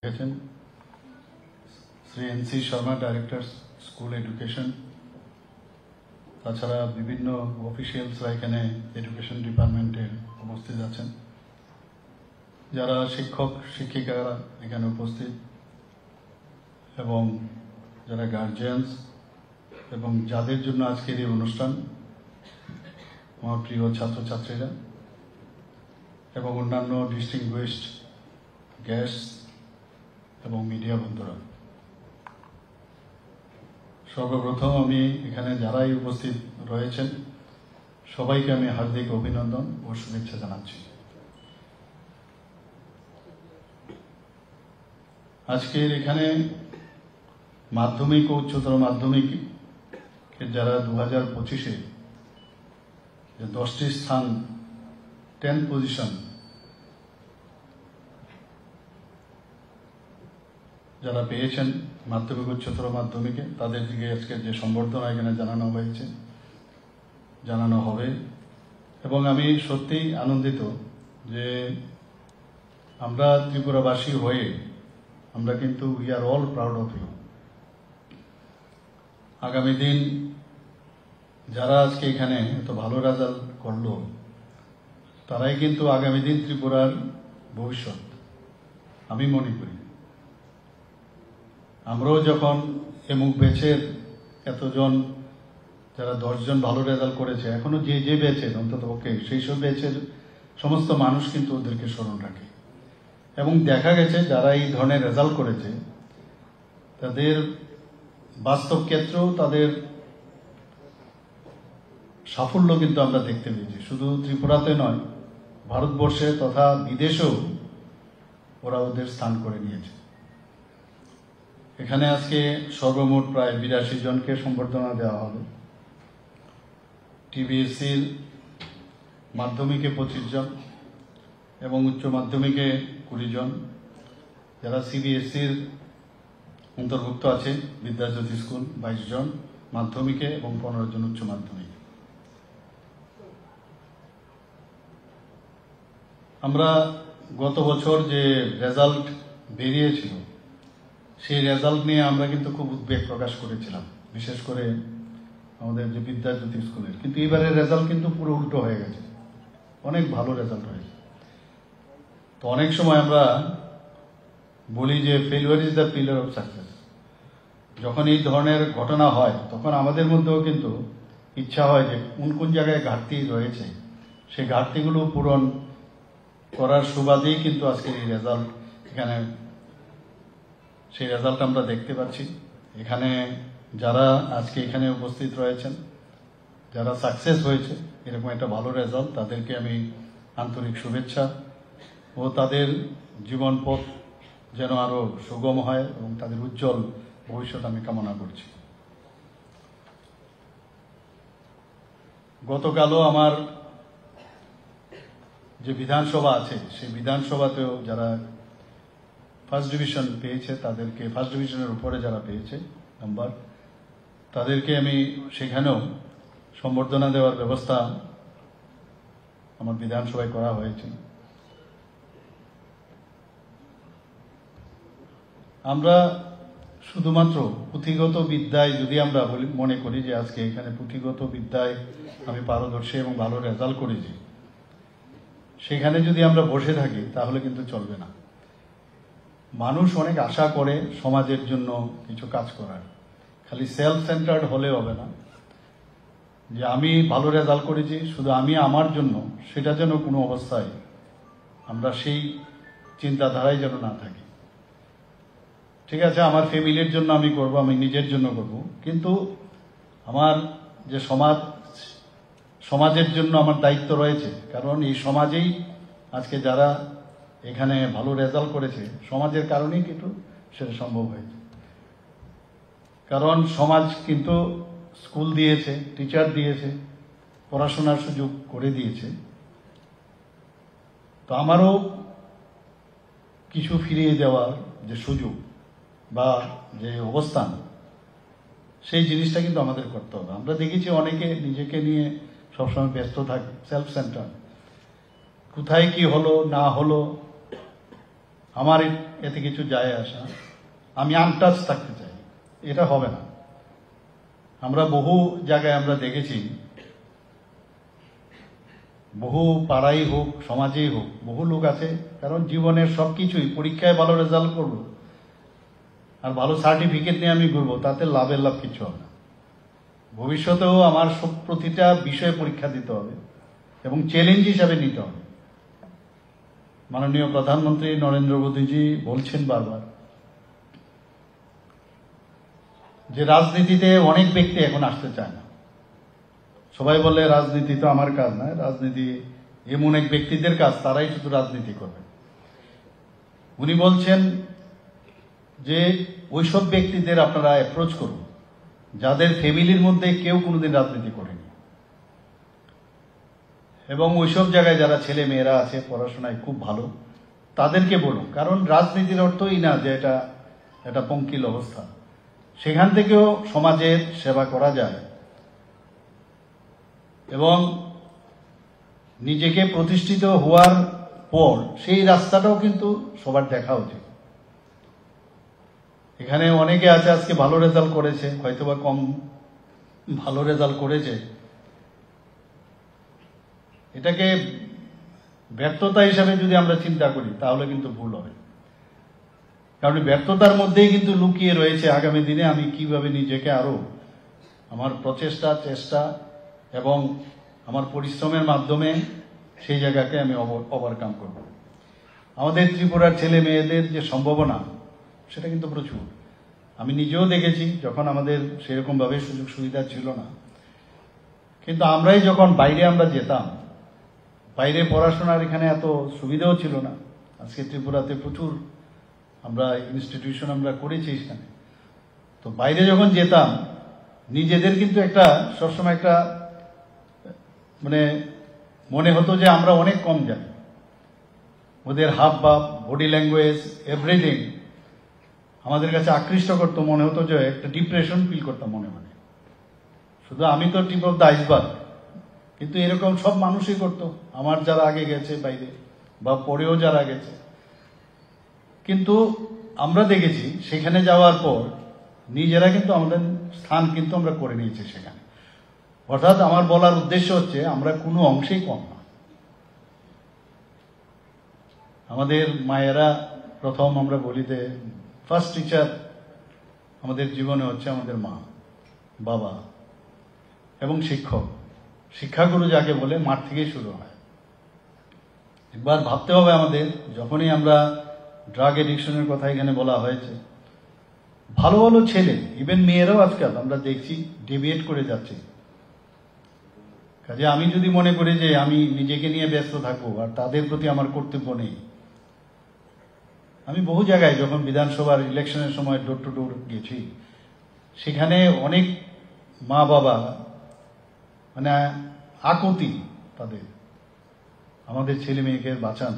গেছেন Shri NC Sharma, director school education. তাছাড়া বিভিন্ন অফিসিয়ালসরা এখানে এডুকেশন ডিপার্টমেন্টের উপস্থিত আছেন, যারা শিক্ষক শিক্ষিকারা এখানে উপস্থিত, এবং যারা গার্জিয়ানস, এবং যাদের জন্য আজকের এই অনুষ্ঠান, আমার প্রিয় ছাত্রছাত্রীরা এবং অন্যান্য ডিস্টিংগুইশড গেস্ট এবং মিডিয়া বন্ধুরা, সর্বপ্রথম আমি এখানে যারাই উপস্থিত রয়েছেন সবাইকে আমি হার্দিক অভিনন্দন ও শুভেচ্ছা জানাচ্ছি। আজকের এখানে মাধ্যমিক ও উচ্চতর মাধ্যমিক যারা 2025-এ 10টি স্থান 10 পজিশন যারা পেয়েছেন মাধ্যমিক উচ্চতর মাধ্যমিকে, তাদের দিকে আজকে যে সম্বর্ধনা এখানে জানানো হয়েছে, জানানো হবে, এবং আমি সত্যিই আনন্দিত যে আমরা ত্রিপুরাবাসী হয়ে আমরা কিন্তু we are all proud of you. আগামী দিন যারা আজকে এখানে এত ভালো রেজাল্ট করলো, তারাই কিন্তু আগামী দিন ত্রিপুরার ভবিষ্যৎ আমি মনে করি। আমরাও যখন এমুক ব্যাচের এতজন যারা 10 জন ভালো রেজাল্ট করেছে, এখনো যে যে ব্যাচের অন্তত পক্ষে সেই সব ব্যাচের সমস্ত মানুষ কিন্তু ওদেরকে স্মরণ রাখে, এবং দেখা গেছে যারা এই ধরনের রেজাল্ট করেছে তাদের বাস্তব ক্ষেত্রেও তাদের সাফল্য কিন্তু আমরা দেখতে পেয়েছি। শুধু ত্রিপুরাতে নয়, ভারতবর্ষে তথা বিদেশেও ওরা ওদের স্থান করে নিয়েছে। এখানে আজকে সর্বমোট প্রায় 82 জনকে সম্বর্ধনা দেওয়া হবে। টিবিএসসির মাধ্যমিকে 25 জন এবং উচ্চ মাধ্যমিকে 20 জন, যারা সিবিএসসির অন্তর্ভুক্ত আছে বিদ্যাজ্যোতি স্কুল 22 জন মাধ্যমিকে এবং 15 জন উচ্চ মাধ্যমিকে। আমরা গত বছর যে রেজাল্ট বেরিয়েছিল সেই রেজাল্ট নিয়ে আমরা কিন্তু খুব উদ্বেগ প্রকাশ করেছিলাম, বিশেষ করে আমাদের যে বিদ্যাজ্যোতি স্কুলের। কিন্তু এবারের রেজাল্ট কিন্তু পুরো উল্টো হয়ে গেছে, অনেক ভালো রেজাল্ট হয়েছে। তো অনেক সময় আমরা বলি যে failure is the pillar of success. যখন এই ধরনের ঘটনা হয় তখন আমাদের মধ্যেও কিন্তু ইচ্ছা হয় যে কোন কোন জায়গায় ঘাটতি রয়েছে সেই ঘাটতিগুলো পূরণ করার সুবাদেই কিন্তু আজকের এই রেজাল্ট, এখানে সেই রেজাল্ট আমরা দেখতে পাচ্ছি। এখানে যারা আজকে এখানে উপস্থিত রয়েছেন, যারা সাকসেস হয়েছে এরকম একটা ভালো রেজাল্ট, তাদেরকে আমি আন্তরিক শুভেচ্ছা ও তাদের জীবন পথ যেন আরো সুগম হয় এবং তাদের উজ্জ্বল ভবিষ্যৎ আমি কামনা করছি। গতকালও আমার যে বিধানসভা আছে সেই বিধানসভাতেও যারা ফার্স্ট ডিভিশন পেয়েছে, তাদেরকে ফার্স্ট ডিভিশনের উপরে যারা পেয়েছে নাম্বার, তাদেরকে আমি সেখানেও সম্বর্ধনা দেওয়ার ব্যবস্থা আমার বিধানসভায় করা হয়েছে। আমরা শুধুমাত্র পুঁথিগত বিদ্যায় যদি আমরা মনে করি যে আজকে এখানে পুঁথিগত বিদ্যায় আমি পারদর্শী এবং ভালো রেজাল্ট করেছি, সেখানে যদি আমরা বসে থাকি তাহলে কিন্তু চলবে না। মানুষ অনেক আশা করে সমাজের জন্য কিছু কাজ করার, খালি সেলফ সেন্টার্ড হলে হবে না যে আমি ভালো রেজাল্ট করেছি শুধু আমি আমার জন্য, সেটা যেন কোনো অবস্থায় আমরা সেই চিন্তাধারায় যেন না থাকি। ঠিক আছে, আমার ফ্যামিলির জন্য আমি করব, আমি নিজের জন্য করব, কিন্তু আমার যে সমাজের জন্য আমার দায়িত্ব রয়েছে। কারণ এই সমাজেই আজকে যারা এখানে ভালো রেজাল্ট করেছে সমাজের কারণেই কিন্তু সেটা সম্ভব হয়েছে। কারণ সমাজ কিন্তু স্কুল দিয়েছে, টিচার দিয়েছে, পড়াশোনার সুযোগ করে দিয়েছে। তো আমারও কিছু ফিরিয়ে দেওয়ার যে সুযোগ বা যে অবস্থান, সেই জিনিসটা কিন্তু আমাদের করতে হবে। আমরা দেখেছি অনেকে নিজেকে নিয়ে সবসময় ব্যস্ত থাকে, সেলফ সেন্টার, কোথায় কি হলো না হলো আমার এতে কিছু যায় আসা, আমি আনটাচ থাকতে চাই, এটা হবে না। আমরা বহু জায়গায় আমরা দেখেছি, বহু পাড়াই হোক সমাজেই হোক, বহু লোক আছে কারণ জীবনের সব কিছুই পরীক্ষায় ভালো রেজাল্ট করবো আর ভালো সার্টিফিকেট নিয়ে আমি ঘুরবো, তাতে লাভের লাভ কিছু হবে না। ভবিষ্যতেও আমার সব প্রতিটা বিষয়ে পরীক্ষা দিতে হবে এবং চ্যালেঞ্জ হিসাবে নিতে হবে। মাননীয় প্রধানমন্ত্রী নরেন্দ্র মোদীজি বলছেন বারবার যে রাজনীতিতে অনেক ব্যক্তি এখন আসতে চায় না। সবাই বলে রাজনীতি তো আমার কাজ নয়, রাজনীতি এমন এক ব্যক্তিদের কাজ, তারাই শুধু রাজনীতি করবে। উনি বলছেন যে ওইসব ব্যক্তিদের আপনারা অ্যাপ্রোচ করুন যাদের ফ্যামিলির মধ্যে কেউ কোনোদিন রাজনীতি করেনি, এবং ওইসব জায়গায় যারা ছেলে মেয়েরা আছে পড়াশোনায় খুব ভালো, তাদেরকে বলুন। কারণ রাজনীতির অর্থই না যে এটা পঙ্কিল অবস্থা, সেখান থেকেও সমাজের সেবা করা যায় এবং নিজেকে প্রতিষ্ঠিত হওয়ার পর সেই রাস্তাটাও কিন্তু সবার দেখা উচিত। এখানে অনেকে আছে আজকে ভালো রেজাল্ট করেছে, হয়তোবা কম ভালো রেজাল্ট করেছে, এটাকে ব্যর্থতা হিসাবে যদি আমরা চিন্তা করি তাহলে কিন্তু ভুল হবে। কারণ ব্যর্থতার মধ্যেই কিন্তু লুকিয়ে রয়েছে আগামী দিনে আমি কিভাবে নিজেকে আরো আমার প্রচেষ্টা চেষ্টা এবং আমার পরিশ্রমের মাধ্যমে সেই জায়গাকে আমি ওভারকাম করব। আমাদের ত্রিপুরার ছেলে মেয়েদের যে সম্ভাবনা সেটা কিন্তু প্রচুর। আমি নিজেও দেখেছি যখন আমাদের সেরকমভাবে সুযোগ সুবিধা ছিল না, কিন্তু আমরাই যখন বাইরে আমরা যেতাম, বাইরে পড়াশোনার এখানে এত সুবিধাও ছিল না। আজকে ত্রিপুরাতে প্রচুর আমরা ইনস্টিটিউশন আমরা করেছি এখানে। তো বাইরে যখন যেতাম নিজেদের কিন্তু একটা সবসময় একটা মনে হতো যে আমরা অনেক কম জানি। ওদের হাব ভাব, বডি ল্যাঙ্গুয়েজ, এভরিথিং আমাদের কাছে আকৃষ্ট করতো। মনে হতো যে একটা ডিপ্রেশন ফিল করতাম মনে মনে, শুধু আমি তো টিপ অফ দ্য আইসবার্গ, কিন্তু এরকম সব মানুষই করতো, আমার যারা আগে গেছে বাইরে বা পরেও যারা গেছে। কিন্তু আমরা দেখেছি সেখানে যাওয়ার পর নিজেরা কিন্তু আমাদের স্থান কিন্তু আমরা করে নিয়েছি সেখানে। অর্থাৎ আমার বলার উদ্দেশ্য হচ্ছে আমরা কোনো অংশেই কম না। আমাদের মায়েরা প্রথম আমরা বলি যে ফার্স্ট টিচার আমাদের জীবনে হচ্ছে আমাদের মা বাবা এবং শিক্ষক। শিক্ষাগুরু যাকে বলে মাঠ থেকেই শুরু হয়। একবার ভাবতে হবে আমাদের, যখনই আমরা ড্রাগ এডিকশনের কথা এখানে বলা হয়েছে, ভালো ভালো ছেলে ইভেন মেয়েরাও আজকাল আমরা দেখছি ডেভিয়েট করে যাচ্ছে। কাজে আমি যদি মনে করি যে আমি নিজেকে নিয়ে ব্যস্ত থাকবো আর তাদের প্রতি আমার কর্তব্য নেই, আমি বহু জায়গায় যখন বিধানসভার ইলেকশনের সময় ডোর টু ডোর গেছি, সেখানে অনেক মা বাবা আকুতি তাদের, আমাদের ছেলে মেয়েকে বাঁচান।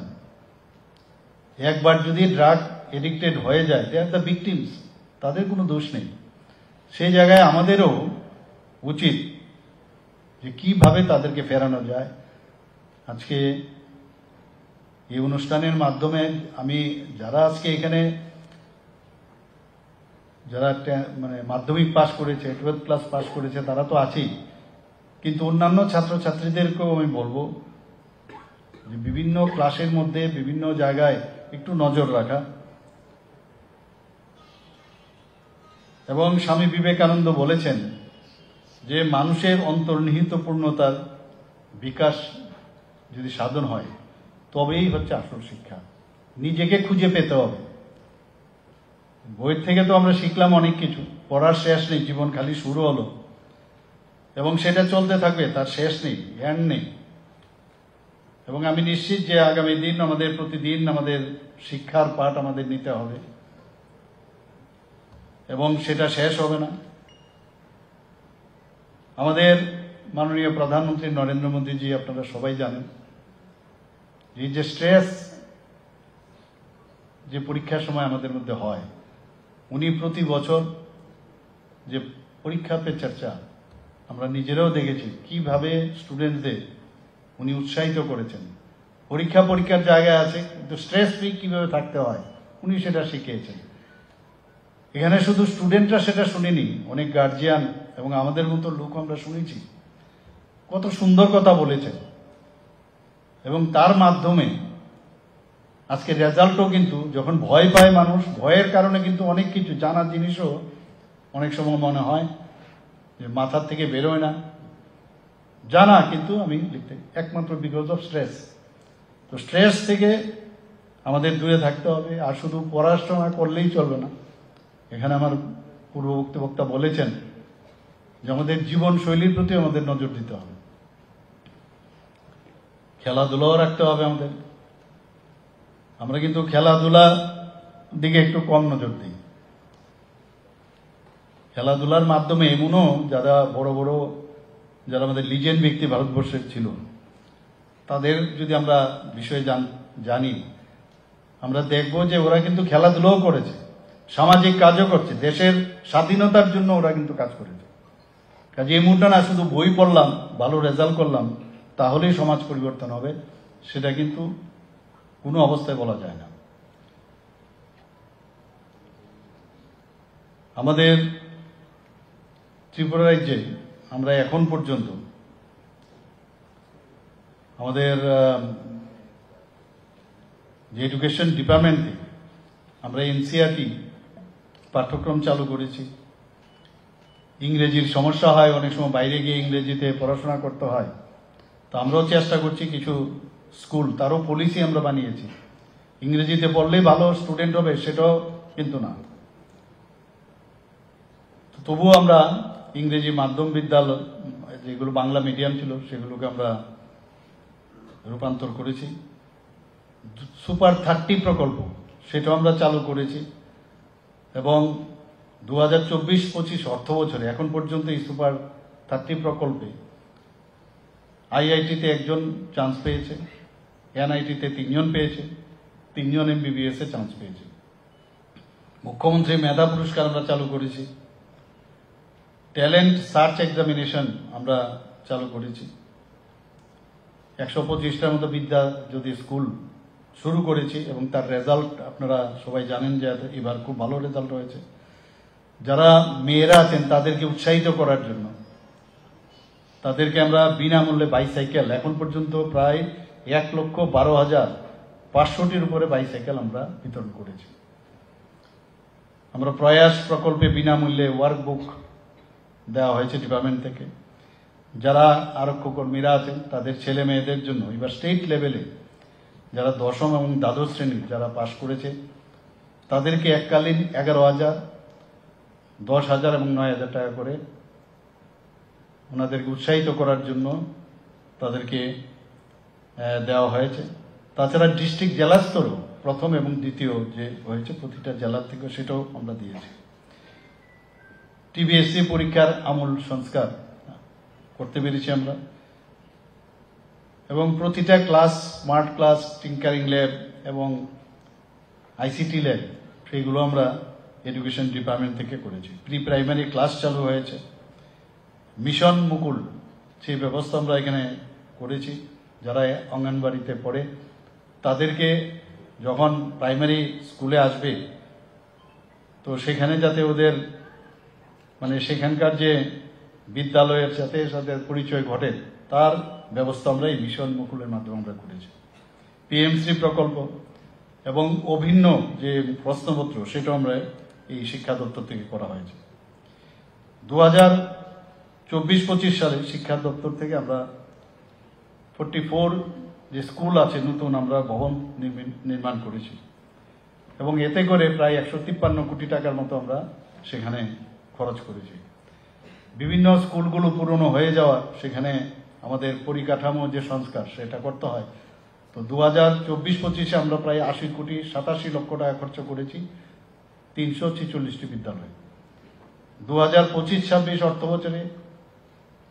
একবার যদি ড্রাগ এডিক্টেড হয়ে যায়, দে আর দ্য ভিকটিমস, তাদের কোনো দোষ নেই। সেই জায়গায় আমাদেরও উচিত যে কিভাবে তাদেরকে ফেরানো যায়। আজকে এই অনুষ্ঠানের মাধ্যমে আমি যারা আজকে এখানে যারা মাধ্যমিক পাস করেছে, 12th ক্লাস পাস করেছে, তারা তো আছেই, কিন্তু অন্যান্য ছাত্রছাত্রীদেরকেও আমি বলবো যে বিভিন্ন ক্লাসের মধ্যে বিভিন্ন জায়গায় একটু নজর রাখা। এবং স্বামী বিবেকানন্দ বলেছেন যে মানুষের অন্তর্নিহিত পূর্ণতার বিকাশ যদি সাধন হয় তবেই হচ্ছে আসল শিক্ষা। নিজেকে খুঁজে পেতে হবে। বইয়ের থেকে তো আমরা শিখলাম অনেক কিছু, পড়ার শেষ নেই, জীবন খালি শুরু হলো এবং সেটা চলতে থাকবে, তার শেষ নেই, এন্ড নেই। এবং আমি নিশ্চিত যে আগামী দিন আমাদের প্রতিদিন আমাদের শিক্ষার পাঠ আমাদের নিতে হবে এবং সেটা শেষ হবে না। আমাদের মাননীয় প্রধানমন্ত্রী নরেন্দ্র মোদীজি, আপনারা সবাই জানেন, এই যে স্ট্রেস যে পরীক্ষার সময় আমাদের মধ্যে হয়, উনি প্রতি বছর যে পরীক্ষা পে চর্চা, আমরা নিজেরাও দেখেছি কিভাবে স্টুডেন্টদের উনি উৎসাহিত করেছেন। পরীক্ষার জায়গায় আছে, কিন্তু স্ট্রেস ফ্রি কিভাবে থাকতে হয় উনি সেটা শিখিয়েছেন। এখানে শুধু স্টুডেন্টরা সেটা শুনিনি, অনেক গার্জিয়ান এবং আমাদের মতো লোক আমরা শুনেছি, কত সুন্দর কথা বলেছেন। এবং তার মাধ্যমে আজকে রেজাল্টও কিন্তু, যখন ভয় পায় মানুষ, ভয়ের কারণে কিন্তু অনেক কিছু জানার জিনিসও অনেক সময় মনে হয় যে মাথার থেকে বেরোয় না, জানা কিন্তু আমি লিখতে, একমাত্র বিকজ অফ স্ট্রেস। তো স্ট্রেস থেকে আমাদের দূরে থাকতে হবে। আর শুধু পড়াশোনা করলেই চলবে না। এখানে আমার পূর্ববর্তী বক্তা বলেছেন যে আমাদের জীবনশৈলীর প্রতি আমাদের নজর দিতে হবে, খেলাধুলাও রাখতে হবে আমাদের। আমরা কিন্তু খেলাধুলার দিকে একটু কম নজর দিই। খেলাধুলার মাধ্যমে এমনও যারা বড় বড়, যারা আমাদের লিজেন্ড ব্যক্তি ভারতবর্ষের ছিল, তাদের যদি আমরা বিষয়ে জানি, আমরা দেখব যে ওরা কিন্তু খেলাধুলাও করেছে, সামাজিক কাজও করছে, দেশের স্বাধীনতার জন্য ওরা কিন্তু কাজ করেছে। কাজে এমনটা না শুধু বই পড়লাম, ভালো রেজাল্ট করলাম, তাহলেই সমাজ পরিবর্তন হবে, সেটা কিন্তু কোনো অবস্থায় বলা যায় না। আমাদের ত্রিপুরা রাজ্যে আমরা এখন পর্যন্ত আমাদের যে এডুকেশন ডিপার্টমেন্ট থেকে আমরা এনসিইআরটি পাঠ্যক্রম চালু করেছি। ইংরেজির সমস্যা হয়, অনেক সময় বাইরে গিয়ে ইংরেজিতে পড়াশোনা করতে হয়, তো আমরাও চেষ্টা করছি কিছু স্কুল, তারও পলিসি আমরা বানিয়েছি। ইংরেজিতে পড়লেই ভালো স্টুডেন্ট হবে সেটাও কিন্তু না, তবুও আমরা ইংরেজি মাধ্যম বিদ্যালয়, যেগুলো বাংলা মিডিয়াম ছিল, সেগুলোকে আমরা রূপান্তর করেছি। সুপার 30 প্রকল্প সেটাও আমরা চালু করেছি। এবং 2024-25 অর্থ বছরে এখন পর্যন্ত এই সুপার 30 প্রকল্পে আইআইটিতে 1 জন চান্স পেয়েছে, এনআইটিতে 3 জন পেয়েছে, 3 জন MBBS এ চান্স পেয়েছে। মুখ্যমন্ত্রী মেধা পুরস্কার আমরা চালু করেছি। ট্যালেন্ট সার্চ এক্সামিনেশন আমরা চালু করেছি। 125টার মতো বিদ্যা যদি স্কুল শুরু করেছি এবং তার রেজাল্ট আপনারা সবাই জানেন যে এবার খুব ভালো রেজাল্ট হয়েছে। যারা মেয়েরা আছেন তাদেরকে উৎসাহিত করার জন্য তাদেরকে আমরা বিনামূল্যে বাইসাইকেল, এখন পর্যন্ত প্রায় 1,12,500টির উপরে বাইসাইকেল আমরা বিতরণ করেছি। আমরা প্রয়াস প্রকল্পে বিনামূল্যে ওয়ার্কবুক দেওয়া হয়েছে ডিপার্টমেন্ট থেকে। যারা আরক্ষী কর্মীরা আছেন তাদের ছেলে মেয়েদের জন্য এবার স্টেট লেভেলে যারা 10ম এবং দ্বাদশ শ্রেণী যারা পাশ করেছে তাদেরকে এককালীন 11,000, 10,000 এবং 9,000 টাকা করে ওনাদেরকে উৎসাহিত করার জন্য তাদেরকে দেওয়া হয়েছে। তাছাড়া ডিস্ট্রিক্ট জেলা স্তরেও 1ম এবং 2য় যে হয়েছে প্রতিটা জেলার থেকে সেটাও আমরা দিয়েছি। TBSC পরীক্ষার আমূল সংস্কার করতে পেরেছি আমরা। এবং প্রতিটা class, smart class, tinkering lab এবং ICT ল্যাব, সেইগুলো আমরা এডুকেশন ডিপার্টমেন্ট থেকে করেছি। প্রি প্রাইমারি ক্লাস চালু হয়েছে। মিশন মুকুল সেই ব্যবস্থা আমরা এখানে করেছি। যারা অঙ্গনবাড়িতে পড়ে তাদেরকে যখন প্রাইমারি স্কুলে আসবে তো সেখানে যাতে ওদের সেখানকার যে বিদ্যালয়ের সাথে সাথে পরিচয় ঘটে তার ব্যবস্থা আমরা এই মিশন মুকুলের মাধ্যমে আমরা করেছি। PMC প্রকল্প এবং অভিন্ন যে প্রশ্নপত্র সেটাও আমরা এই শিক্ষা দপ্তর থেকে করা হয়েছে। 2024-25 সালে শিক্ষা দপ্তর থেকে আমরা 44 যে স্কুল আছে নতুন আমরা ভবন নির্মাণ করেছি এবং এতে করে প্রায় 153 কোটি টাকার মতো আমরা সেখানে খরচ করেছি। বিভিন্ন স্কুলগুলো পুরনো হয়ে যাওয়া, সেখানে আমাদের পরিকাঠামো যে সংস্কার সেটা করতে হয়। তো 2024-25 আমরা প্রায় 80,87 লক্ষ টাকা খরচ করেছি 346টি বিদ্যালয়ে। 2025-26 অর্থ বছরে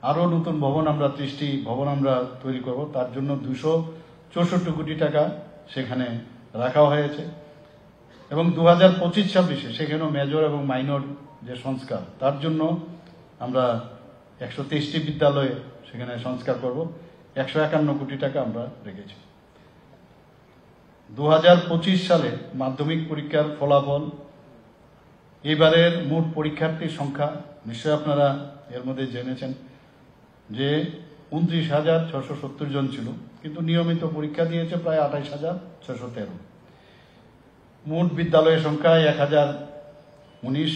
আরও নতুন ভবন আমরা 30টি ভবন আমরা তৈরি করব, তার জন্য 264 কোটি টাকা সেখানে রাখা হয়েছে। এবং 2025-26 সেখানেও মেজর এবং মাইনর যে সংস্কার তার জন্য আমরা 123টি বিদ্যালয়ে সেখানে সংস্কার করব, 151 কোটি টাকা আমরা রেখেছি। 2025 সালে মাধ্যমিক পরীক্ষার ফলাফল, এবারের মোট পরীক্ষার্থীর সংখ্যা নিশ্চয়ই আপনারা এর মধ্যে জেনেছেন যে 29,670 জন ছিল, কিন্তু নিয়মিত পরীক্ষা দিয়েছে প্রায় 28,613। মোট বিদ্যালয়ের সংখ্যা 1019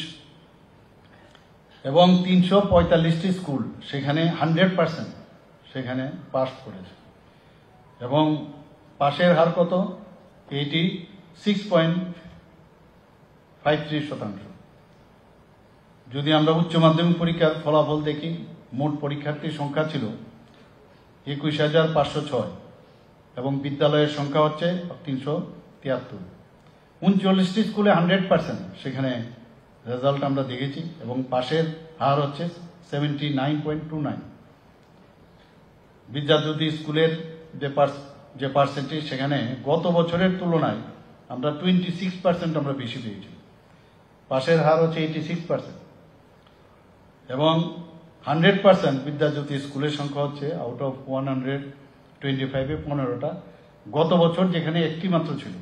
এবং 345টি স্কুল সেখানে 100% সেখানে পাস করেছে এবং পাশের হার কত? 86.53%। যদি আমরা উচ্চ মাধ্যমিক পরীক্ষার ফলাফল দেখি, মোট পরীক্ষার্থীর সংখ্যা ছিল 21,506 এবং বিদ্যালয়ের সংখ্যা হচ্ছে 373। 39টি স্কুলে 100% সেখানে রেজাল্ট আমরা দেখেছি এবং পাশের হার হচ্ছে 79.29। বিদ্যাজ্যোতি স্কুলের যে পার্সেন্টেজ সেখানে গত বছরের তুলনায় আমরা 26% আমরা বেশি পেয়েছি। পাশের হার হচ্ছে 86% এবং 100% বিদ্যাজ্যোতি স্কুলের সংখ্যা হচ্ছে আউট অফ 125-এ 15টা, গত বছর যেখানে একটি মাত্র ছিল।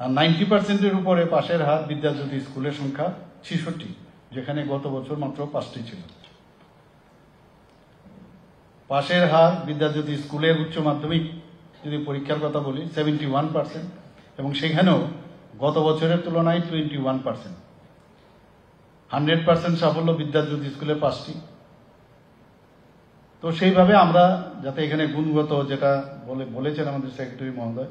আর 90%-এর উপরে পাশের হার বিদ্যাজ্যোতি স্কুলের সংখ্যা 66, যেখানে গত বছর মাত্র 5টি ছিল। পাশের হার বিদ্যাজ্যোতি স্কুলের উচ্চ মাধ্যমিক যদি পরীক্ষার কথা বলি 71% এবং সেখানেও গত বছরের তুলনায় 21%। 100% সাফল্য বিদ্যাজ্যোতি স্কুলের 5টি। তো সেইভাবে আমরা যাতে এখানে গুণগত যেটা বলেছেন আমাদের সেক্রেটারি মহোদয়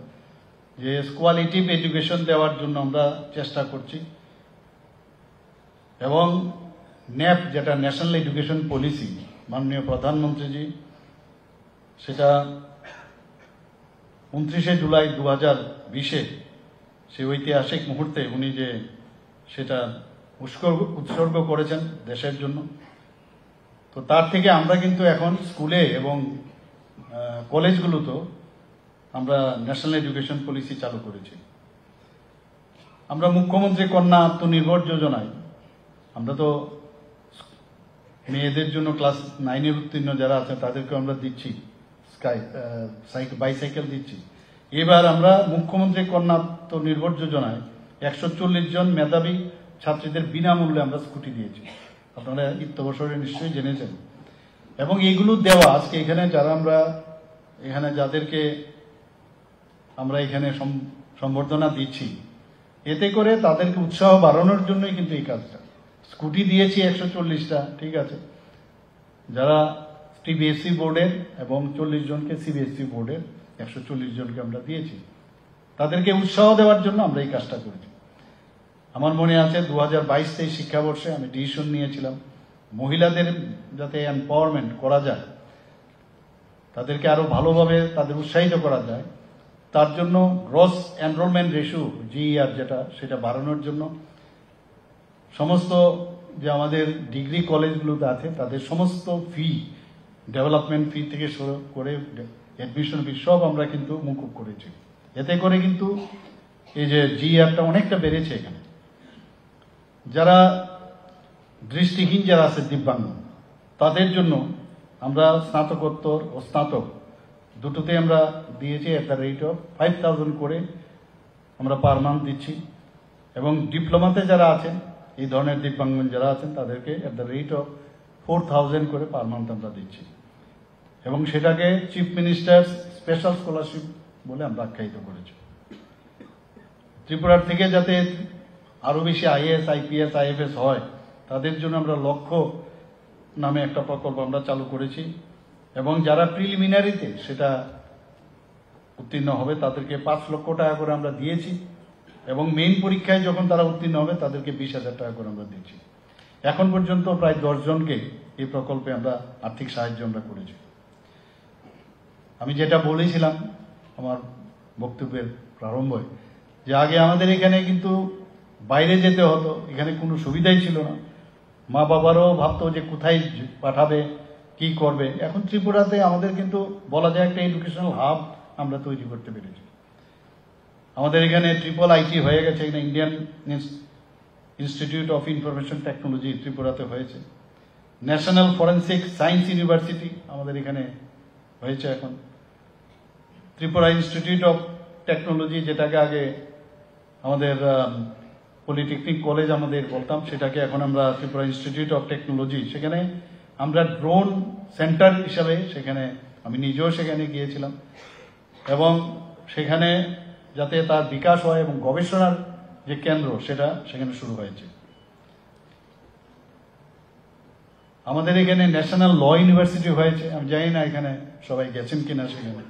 যে কোয়ালিটিভ এডুকেশন দেওয়ার জন্য আমরা চেষ্টা করছি এবং ন্যাপ যেটা ন্যাশনাল এডুকেশন পলিসি মাননীয় প্রধানমন্ত্রীজি সেটা 29শে জুলাই 2020-এ সেই ঐতিহাসিক মুহূর্তে উনি যে সেটা উৎসর্গ করেছেন দেশের জন্য, তো তার থেকে আমরা কিন্তু এখন স্কুলে এবং কলেজগুলোতেও আমরা ন্যাশনাল এডুকেশন পলিসি চালু করেছি। আমরা মুখ্যমন্ত্রী কন্যা আত্মনির্ভর যোজনায় আমরা তো মেয়েদের জন্য ক্লাস 9-এর উত্তীর্ণ যারা আছে তাদেরকে আমরা দিচ্ছি বাইসাইকেল দিচ্ছি। এবার আমরা মুখ্যমন্ত্রী কন্যা আত্মনির্ভর যোজনায় 140 জন মেধাবী ছাত্রীদের বিনামূল্যে আমরা স্কুটি দিয়েছি। আপনারা ইত্যবসরে নিশ্চয়ই জেনেছেন। এবং এগুলো দেওয়া আজকে এখানে যারা আমরা এখানে যাদেরকে আমরা এখানে সম্বর্ধনা দিচ্ছি, এতে করে তাদেরকে উৎসাহ বাড়ানোর জন্যই কিন্তু এই কাজটা। স্কুটি দিয়েছি 140টা, ঠিক আছে, যারা সিবিএসসি বোর্ডের এবং 40 জনকে সিবিএসসি বোর্ডের 140 জনকে আমরা দিয়েছি। তাদেরকে উৎসাহ দেওয়ার জন্য আমরা এই কাজটা করেছি। আমার মনে আছে 2022-23 শিক্ষাবর্ষে আমি ডিসিশন নিয়েছিলাম মহিলাদের যাতে এম্পাওয়ারমেন্ট করা যায়, তাদেরকে আরো ভালোভাবে তাদের উৎসাহিত করা যায়, তার জন্য গ্রস এনরোলমেন্ট রেশিও GER যেটা সেটা বাড়ানোর জন্য সমস্ত যে আমাদের ডিগ্রি কলেজগুলোতে আছে তাদের সমস্ত ফি, ডেভেলপমেন্ট ফি থেকে শুরু করে অ্যাডমিশন ফি সব আমরা কিন্তু মকুব করেছি। এতে করে কিন্তু এই যে GERটা অনেকটা বেড়েছে। এখানে যারা দৃষ্টিহীন যারা আছে দিব্যাঙ্গ তাদের জন্য আমরা স্নাতকোত্তর ও স্নাতক দুটোতে আমরা দিয়েছি এট দ্য রেট অফ 5,000 করে আমরা পার মান্থ দিচ্ছি। এবং ডিপ্লোমাতে যারা আছেন এই ধরনের দিব্যাঙ্গ যারা আছেন তাদেরকে এট দ্য রেট অফ 4,000 করে পার মান্থ আমরা দিচ্ছি এবং সেটাকে চিফ মিনিস্টার স্পেশাল স্কলারশিপ বলে আমরা আখ্যায়িত করেছি। ত্রিপুরার থেকে যাতে আরো বেশি IAS, IPS, IFS হয় তাদের জন্য আমরা লক্ষ্য নামে একটা প্রকল্প আমরা চালু করেছি এবং যারা প্রিলিমিনারিতে সেটা উত্তীর্ণ হবে তাদেরকে 5 লক্ষ টাকা করে আমরা দিয়েছি এবং মেইন পরীক্ষায় যখন তারা উত্তীর্ণ হবে তাদেরকে 20,000 টাকা করে আমরা দিচ্ছি। এখন পর্যন্ত প্রায় 10 জনকে এই প্রকল্পে আমরা আর্থিক সাহায্য আমরা করেছি। আমি যেটা বলেছিলাম আমার বক্তব্যের প্রারম্ভে যে আগে আমাদের এখানে কিন্তু বাইরে যেতে হতো, এখানে কোনো সুবিধাই ছিল না, মা বাবারও ভাবতো যে কোথায় পাঠাবে কি করবে। এখন ত্রিপুরাতে আমাদের কিন্তু বলা যায় একটা এডুকেশনাল হাব আমরা তৈরি করতে পেরেছি। আমাদের এখানে IIIT হয়ে গেছে, এখানে Indian institute of information technology ত্রিপুরাতে হয়েছে। ন্যাশনাল ফরেন্সিক সায়েন্স ইউনিভার্সিটি আমাদের এখানে হয়েছে। এখন ত্রিপুরা ইনস্টিটিউট অফ টেকনোলজি, যেটাকে আগে আমাদের পলিটেকনিক কলেজ আমাদের বলতাম, সেটাকে এখন আমরা ত্রিপুরা ইনস্টিটিউট অফ টেকনোলজি, সেখানে আমরা ড্রোন সেন্টার হিসাবে সেখানে আমি নিজেও সেখানে গিয়েছিলাম, এবং সেখানে যাতে তার বিকাশ হয় এবং গবেষণার যে কেন্দ্র সেটা সেখানে শুরু হয়েছে। আমাদের এখানে ন্যাশনাল ল ইউনিভার্সিটি হয়েছে, আমি জানি না এখানে সবাই গেছেন কিনা, সেখানে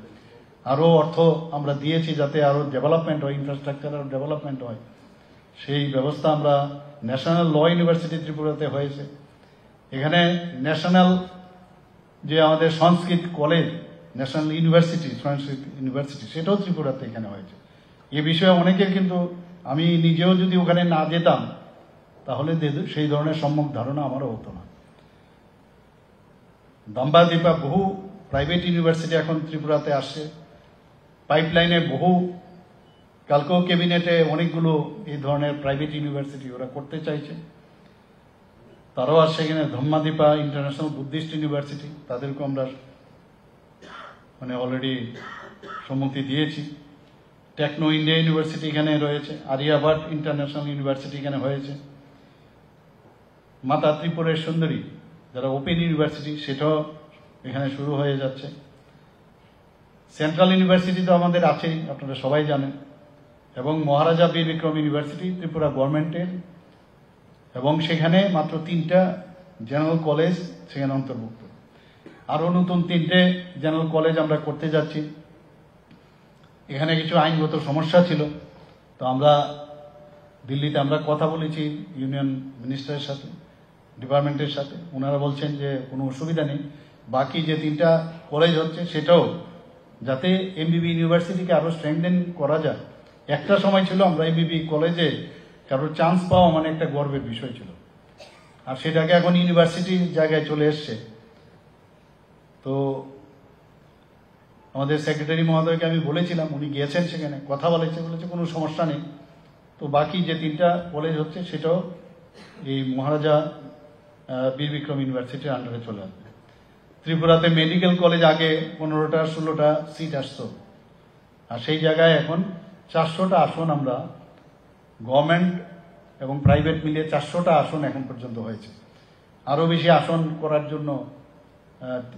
আরও অর্থ আমরা দিয়েছি যাতে আরও ডেভেলপমেন্ট হয়, ইনফ্রাস্ট্রাকচার আরও ডেভেলপমেন্ট হয়, সেই ব্যবস্থা আমরা ন্যাশনাল ল ইউনিভার্সিটি ত্রিপুরাতে হয়েছে। এখানে ন্যাশনাল যে আমাদের সংস্কৃত কলেজ, ন্যাশনাল ইউনিভার্সিটি সংস্কৃত ইউনিভার্সিটি, সেটাও ত্রিপুরাতে এখানে হয়েছে। এ বিষয়ে অনেকের কিন্তু, আমি নিজেও যদি ওখানে না যেতাম তাহলে সেই ধরনের সম্যক ধারণা আমারও হতো না। দাম্বাদিপা বহু প্রাইভেট ইউনিভার্সিটি এখন ত্রিপুরাতে আসছে, পাইপলাইনে বহু, কালকেও ক্যাবিনেটে অনেকগুলো এই ধরনের প্রাইভেট ইউনিভার্সিটি ওরা করতে চাইছে, তারাও আসছে এখানে। ধম্মাদিপা ইন্টারন্যাশনাল বুদ্ধিস্ট ইউনিভার্সিটি, তাদেরকেও আমরা অলরেডি সম্মতি দিয়েছি। টেকনো ইন্ডিয়া ইউনিভার্সিটি এখানে রয়েছে, আরিয়াভাট ইন্টারন্যাশনাল ইউনিভার্সিটি এখানে হয়েছে। মাতা ত্রিপুরের সুন্দরী যারা ওপেন ইউনিভার্সিটি, সেটাও এখানে শুরু হয়ে যাচ্ছে। সেন্ট্রাল ইউনিভার্সিটি তো আমাদের আছেই, আপনারা সবাই জানেন, এবং মহারাজা বীর বিক্রম ইউনিভার্সিটি ত্রিপুরা গভর্নমেন্টের, এবং সেখানে মাত্র 3টা জেনারেল কলেজ সেখানে অন্তর্ভুক্ত। আরও নতুন 3টে জেনারেল কলেজ আমরা করতে যাচ্ছি। এখানে কিছু আইনগত সমস্যা ছিল, তো আমরা দিল্লিতে আমরা কথা বলেছি ইউনিয়ন মিনিস্টারের সাথে, ডিপার্টমেন্টের সাথে, ওনারা বলছেন যে কোনো অসুবিধা নেই, বাকি যে 3টা কলেজ হচ্ছে সেটাও যাতে এমবিবি ইউনিভার্সিটিকে আরও স্ট্রেংথেন করা যায়। একটা সময় ছিল আমরা এমবিবি কলেজে কারোর চান্স পাওয়া মানে একটা গর্বের বিষয় ছিল, আর সেটাকে এখন ইউনিভার্সিটির জায়গায় চলে এসছে। তো আমাদের সেক্রেটারি মহোদয়কে আমি বলেছিলাম, উনি গিয়েছেন সেখানে, কথা বলেছে কোনো সমস্যা নেই। তো বাকি যে 3টা কলেজ হচ্ছে সেটাও এই মহারাজা বীর বিক্রম ইউনিভার্সিটির আন্ডারে চলে আসবে। ত্রিপুরাতে মেডিকেল কলেজ আগে 15টা 16টা সিট আসতো, আর সেই জায়গায় এখন 400টা আসন, আমরা গভর্নমেন্ট এবং প্রাইভেট মিলিয়ে 400টা আসন এখন পর্যন্ত হয়েছে। আরও বেশি আসন করার জন্য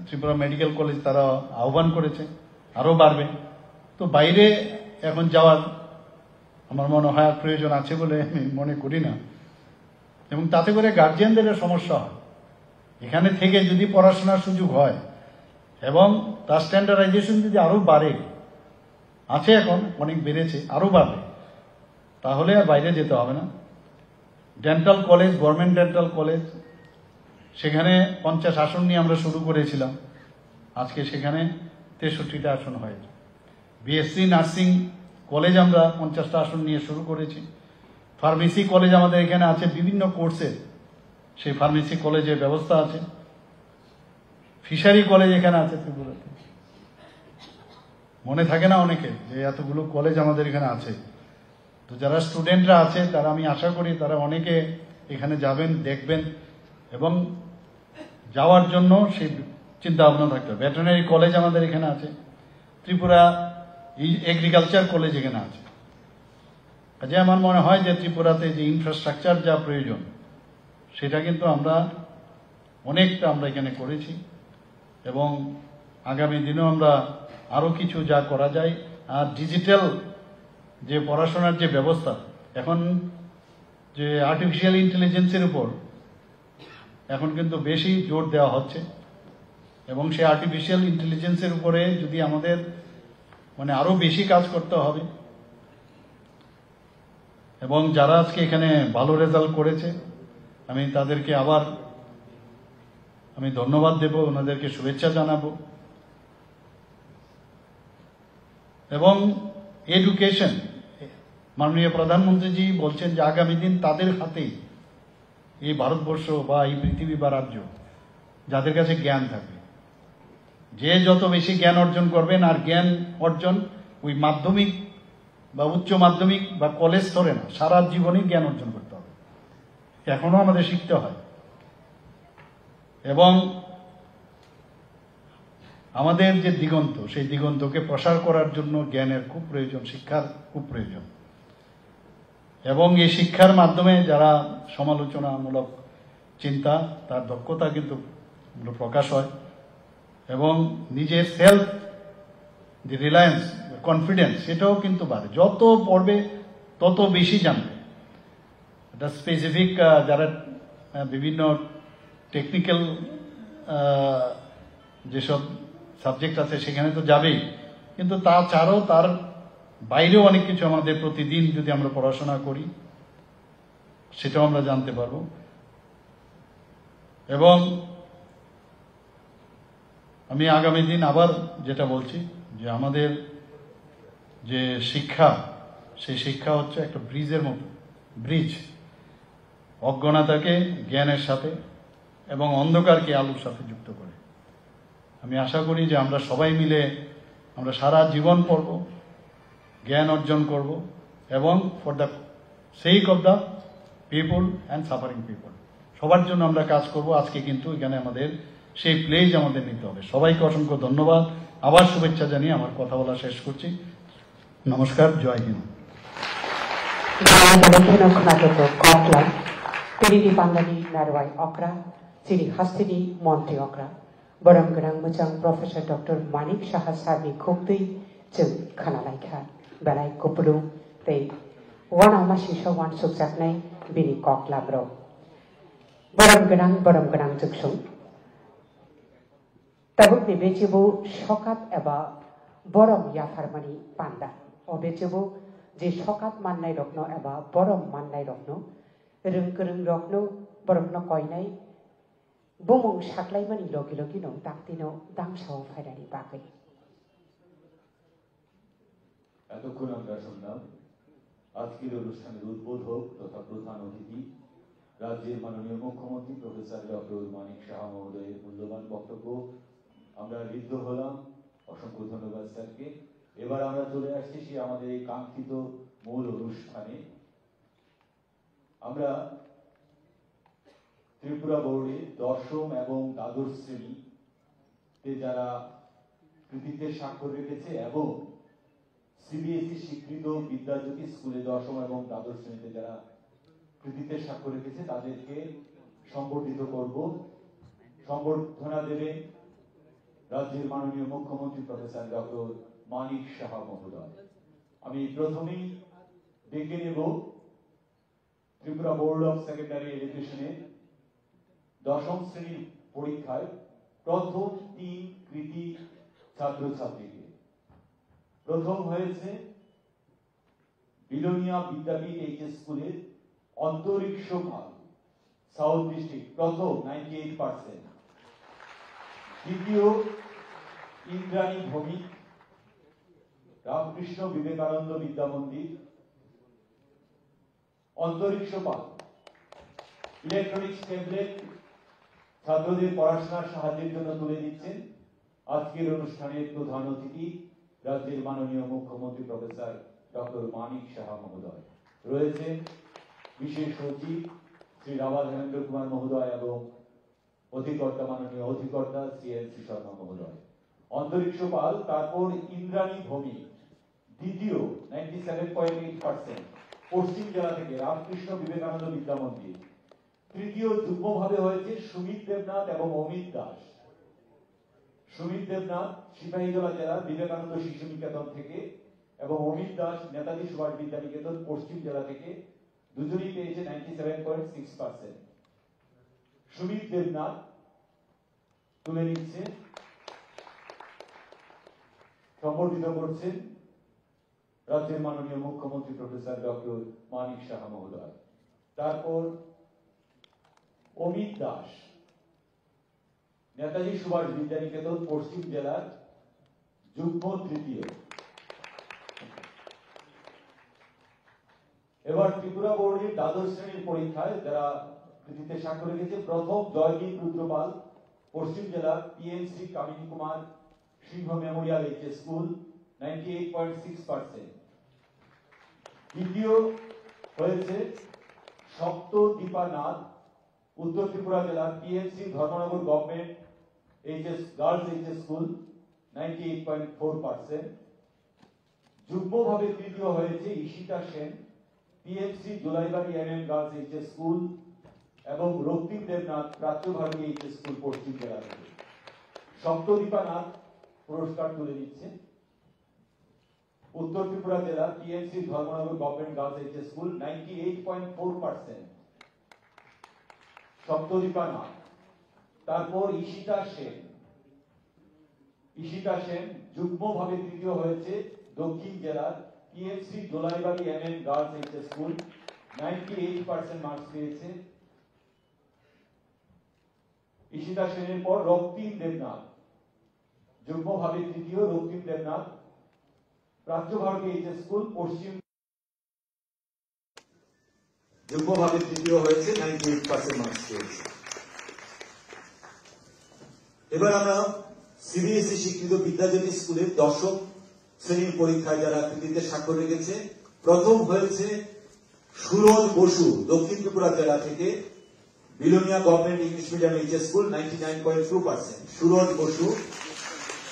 ত্রিপুরা মেডিকেল কলেজ তারা আহ্বান করেছে, আরও বাড়বে। তো বাইরে এখন যাওয়ার আমার মনে হয় প্রয়োজন আছে বলে আমি মনে করি না, এবং তাতে করে গার্জিয়ানদের সমস্যা হয়। এখানে থেকে যদি পড়াশোনার সুযোগ হয় এবং তার স্ট্যান্ডার্ডাইজেশন যদি আরও বাড়ে, আছে এখন অনেক বেড়েছে, আরও বাড়বে, তাহলে আর বাইরে যেতে হবে না। Dental college, government dental college, সেখানে 50 আসন নিয়ে আমরা শুরু করেছিলাম, আজকে সেখানে 63টা আসন হয়েছে। বিএসসি নার্সিং কলেজ আমরা 50টা আসন নিয়ে শুরু করেছি। ফার্মেসি কলেজ আমাদের এখানে আছে, বিভিন্ন কোর্সে সেই ফার্মেসি কলেজের ব্যবস্থা আছে। ফিশারি কলেজ এখানে আছে ত্রিপুরাতে, মনে থাকে না অনেকে যে এতগুলো কলেজ আমাদের এখানে আছে। তো যারা স্টুডেন্টরা আছে তারা, আমি আশা করি তারা অনেকে এখানে যাবেন, দেখবেন, এবং যাওয়ার জন্য সেই চিন্তা ভাবনা থাকতে হবে। ভেটেরিনারি কলেজ আমাদের এখানে আছে, ত্রিপুরা এগ্রিকালচার কলেজ এখানে আছে। কাজে আমার মনে হয় যে ত্রিপুরাতে যে ইনফ্রাস্ট্রাকচার যা প্রয়োজন সেটা কিন্তু আমরা অনেকটা আমরা এখানে করেছি, এবং আগামী দিনেও আমরা আরও কিছু যা করা যায়। আর ডিজিটাল যে পড়াশোনার যে ব্যবস্থা, এখন যে আর্টিফিশিয়াল ইন্টেলিজেন্সের উপর এখন কিন্তু বেশি জোর দেওয়া হচ্ছে, এবং সেই আর্টিফিশিয়াল ইন্টেলিজেন্সের উপরে যদি আমাদের আরও বেশি কাজ করতে হবে। এবং যারা আজকে এখানে ভালো রেজাল্ট করেছে আমি তাদেরকে আবার ধন্যবাদ দেব, ওনাদেরকে শুভেচ্ছা জানাবো। এবং এডুকেশন, মাননীয় প্রধানমন্ত্রীজি বলছেন যে আগামী দিন তাদের হাতেই এই ভারতবর্ষ বা এই পৃথিবী বা রাজ্য, যাদের কাছে জ্ঞান থাকবে, যে যত বেশি জ্ঞান অর্জন করবেন, আর জ্ঞান অর্জন ওই মাধ্যমিক বা উচ্চ মাধ্যমিক বা কলেজ স্তরে না, সারা জীবনেই জ্ঞান অর্জন করতে হবে, এখনো আমাদের শিখতে হয়। এবং আমাদের যে দিগন্ত, সেই দিগন্তকে প্রসার করার জন্য জ্ঞানের খুব প্রয়োজন, শিক্ষার খুব প্রয়োজন। এবং এই শিক্ষার মাধ্যমে যারা সমালোচনামূলক চিন্তা, তার দক্ষতা কিন্তু প্রকাশ হয় এবং নিজের সেলফ যে রিলায়েন্স, কনফিডেন্স, সেটাও কিন্তু বাড়ে। যত পড়বে তত বেশি জানবে। এটা স্পেসিফিক যারা বিভিন্ন টেকনিক্যাল যেসব সাবজেক্ট আছে সেখানে তো যাবেই, কিন্তু তাছাড়াও তার বাইরেও অনেক কিছু আমাদের প্রতিদিন যদি আমরা পড়াশোনা করি সেটাও আমরা জানতে পারবো। এবং আমি আগামী দিন আবার যেটা বলছি যে আমাদের যে শিক্ষা, সেই শিক্ষা হচ্ছে একটা ব্রিজের মতো, ব্রিজ অজ্ঞানতাকে জ্ঞানের সাথে এবং অন্ধকারকে আলোর সাথে যুক্ত করে। আমি আশা করি যে আমরা সবাই মিলে আমরা সারা জীবন পড়ব, জ্ঞান অর্জন করব এবং for the sake of the people and suffering people, সবার জন্য আমরা কাজ করব। আজকে কিন্তু এখানে আমাদের সেই প্লেজ আমাদের নিতে হবে। সবাইকে অসংখ্য ধন্যবাদ, আবার শুভেচ্ছা জানিয়ে আমার কথা বলা শেষ করছি। নমস্কার, জয় Hind. Borang Gerang Mujang Professor Dr. Manik Saha Sabi Khokdui Jeng Khanalaikha Belai Kupulu Tei Wana Masisha Wan Sukjaknai Bini Kok Labro Borang Gerang Juksung Tabuk ni Bejibu Shokat Eba Borom Yafarmani Panda O Bejibu Je Shokat Mannai Rokno Eba Borom Mannai Rokno Rung Rokno Borom No Koinai Bumung Shaklaimani Loki Loki no Daktino Dangshaw Fedani Baki. এতক্ষণ আমরা শুনলাম আজকের অনুষ্ঠানের উদ্বোধক তথা প্রধান অতিথি রাজ্যের মাননীয় মুখ্যমন্ত্রী প্রফেসর ডক্টর মানিক সাহা মহোদয়ের মূল্যবান বক্তব্য। আমরা ঋদ্ধ হলাম, অসংখ্য ধন্যবাদ স্যারকে। এবার আমরা চলে আসছি সেই আমাদের এই কাঙ্ক্ষিত মূল অনুষ্ঠানে। আমরা ত্রিপুরা বোর্ডে দশম এবং দ্বাদশ শ্রেণীতে যারা কৃতিত্বের স্বাক্ষর রেখেছে এবং সিবিএসই স্বীকৃত বিদ্যাজ্যোতি স্কুলে দশম এবং দ্বাদশ শ্রেণীতে যারা কৃতিত্বের স্বাক্ষর রেখেছে তাদেরকে সম্বর্ধিত করব। সম্বর্ধনা দেবেন রাজ্যের মাননীয় মুখ্যমন্ত্রী প্রফেসর ডক্টর মানিক সাহা মহোদয়। আমি প্রথমেই ডেকে নেব ত্রিপুরা বোর্ড অফ সেকেন্ডারি এডুকেশনের দশম শ্রেণীর পরীক্ষায় প্রথম 3 কৃতি ছাত্রছাত্রীকে। প্রথম হয়েছে বিলোনিয়া বিদ্যাপীঠ এইচএস স্কুলের অন্তরিক্ষ ভাগ, সাউথ ডিস্ট্রিক্ট, প্রথম 98%। দ্বিতীয় ইন্দ্রাণী ভৌমিক, রামকৃষ্ণ বিবেকানন্দ বিদ্যা মন্দির, অন্তরিক্ষ ভাগ, ইলেকট্রনিক্স ট্যাবলেট ছাত্রদের পড়াশোনার সাহায্যের জন্য তুলে দিচ্ছেন আজকের অনুষ্ঠানের প্রধান অতিথি রাজ্যের মাননীয় মুখ্যমন্ত্রী প্রফেসর ডক্টর মানিক সাহা মহোদয়। রয়েছে বিশেষ সচিব শ্রী রাভা ধীরেন্দ্র কুমার মহোদয় এবং অধিকর্তা মাননীয় অধিকর্তা CNC শর্মা মহোদয়। অন্তরিক্ষ পাল, তারপর ইন্দ্রাণী ভৌমিক, দ্বিতীয় 97.8% পশ্চিম জেলা থেকে রামকৃষ্ণ বিবেকানন্দ বিদ্যা মন্দির। তৃতীয় যুগ্মভাবে হয়েছে সুমিত দেবনাথ এবং অমিত দাস। সুমিত দেবনাথ সিপাহীজলা জেলার বিবেকানন্দ শিশু নিকেতন থেকে এবং অমিত দাস নেতাজি সুভাষ বিদ্যা নিকেতন পশ্চিম জেলা থেকে। দুজনেই পেয়েছে 97.6%। সুমিত দেবনাথ তুলে নিচ্ছে, সম্বর্ধিত করছেন রাজ্যের মাননীয় মুখ্যমন্ত্রী প্রফেসর ডক্টর মানিক সাহা মহোদয়। তারপর অমিত দাস নেতাজি সুভাষ বিদ্যা নিকেতন পশ্চিম জেলার যুগ্ম তৃতীয়। এবার ত্রিপুরা বোর্ডের দ্বাদশ শ্রেণীর পরীক্ষায় যারা কৃতিত্বে স্বাক্ষর রেখেছে, প্রথম জয়দীপ রুদ্রপাল, পশ্চিম জেলার PNC কামিনী কুমার সিংহ মেমোরিয়াল এইচএস স্কুল, 98.6%। দ্বিতীয় হয়েছে সপ্তদীপা নাথ, উত্তর ত্রিপুরা জেলার PNC Dharmanagar government girls HS school, 98.4%। যুগ্মভাবে তৃতীয় হয়েছে Ishita Sen, PFC Julaibari MM girls HS school এবং রক্তিম দেবনাথ প্রাচ্যভারতী এইচএস স্কুল পশ্চিম জেলা থেকে। সপ্তদীপা নাথ পুরস্কার তুলে দিচ্ছে উত্তর ত্রিপুরা জেলা TMC Dharmanagar government girls HS school 98.4%। Saptadipa Nath. তারপর ঈশিতা সেন যুগ্মভাবে তৃতীয় হয়েছে দক্ষিণ জেলার TMC Jolaibari MM girls HS school 98% marks পেয়েছে। ঈশিতা সেনের পর রক্তিম দেবনাথ যুগ্মভাবে তৃতীয়, রক্তিম দেবনাথ প্রাচ্যভারতী এইচএস স্কুল পশ্চিম যুগ্মভাবে তৃতীয় হয়েছে 98% মার্কস পেয়েছে। এবার আমরা সিবিএসই স্বীকৃত বিদ্যাজ্যোতি স্কুলের 10ম শ্রেণীর পরীক্ষায় যারা কৃতিত্বে স্বাক্ষর রেখেছে, প্রথম হয়েছে সুরজ বসু দক্ষিণ ত্রিপুরা জেলা থেকে, Belonia government English medium HS school 99.2%। Suraj Basu.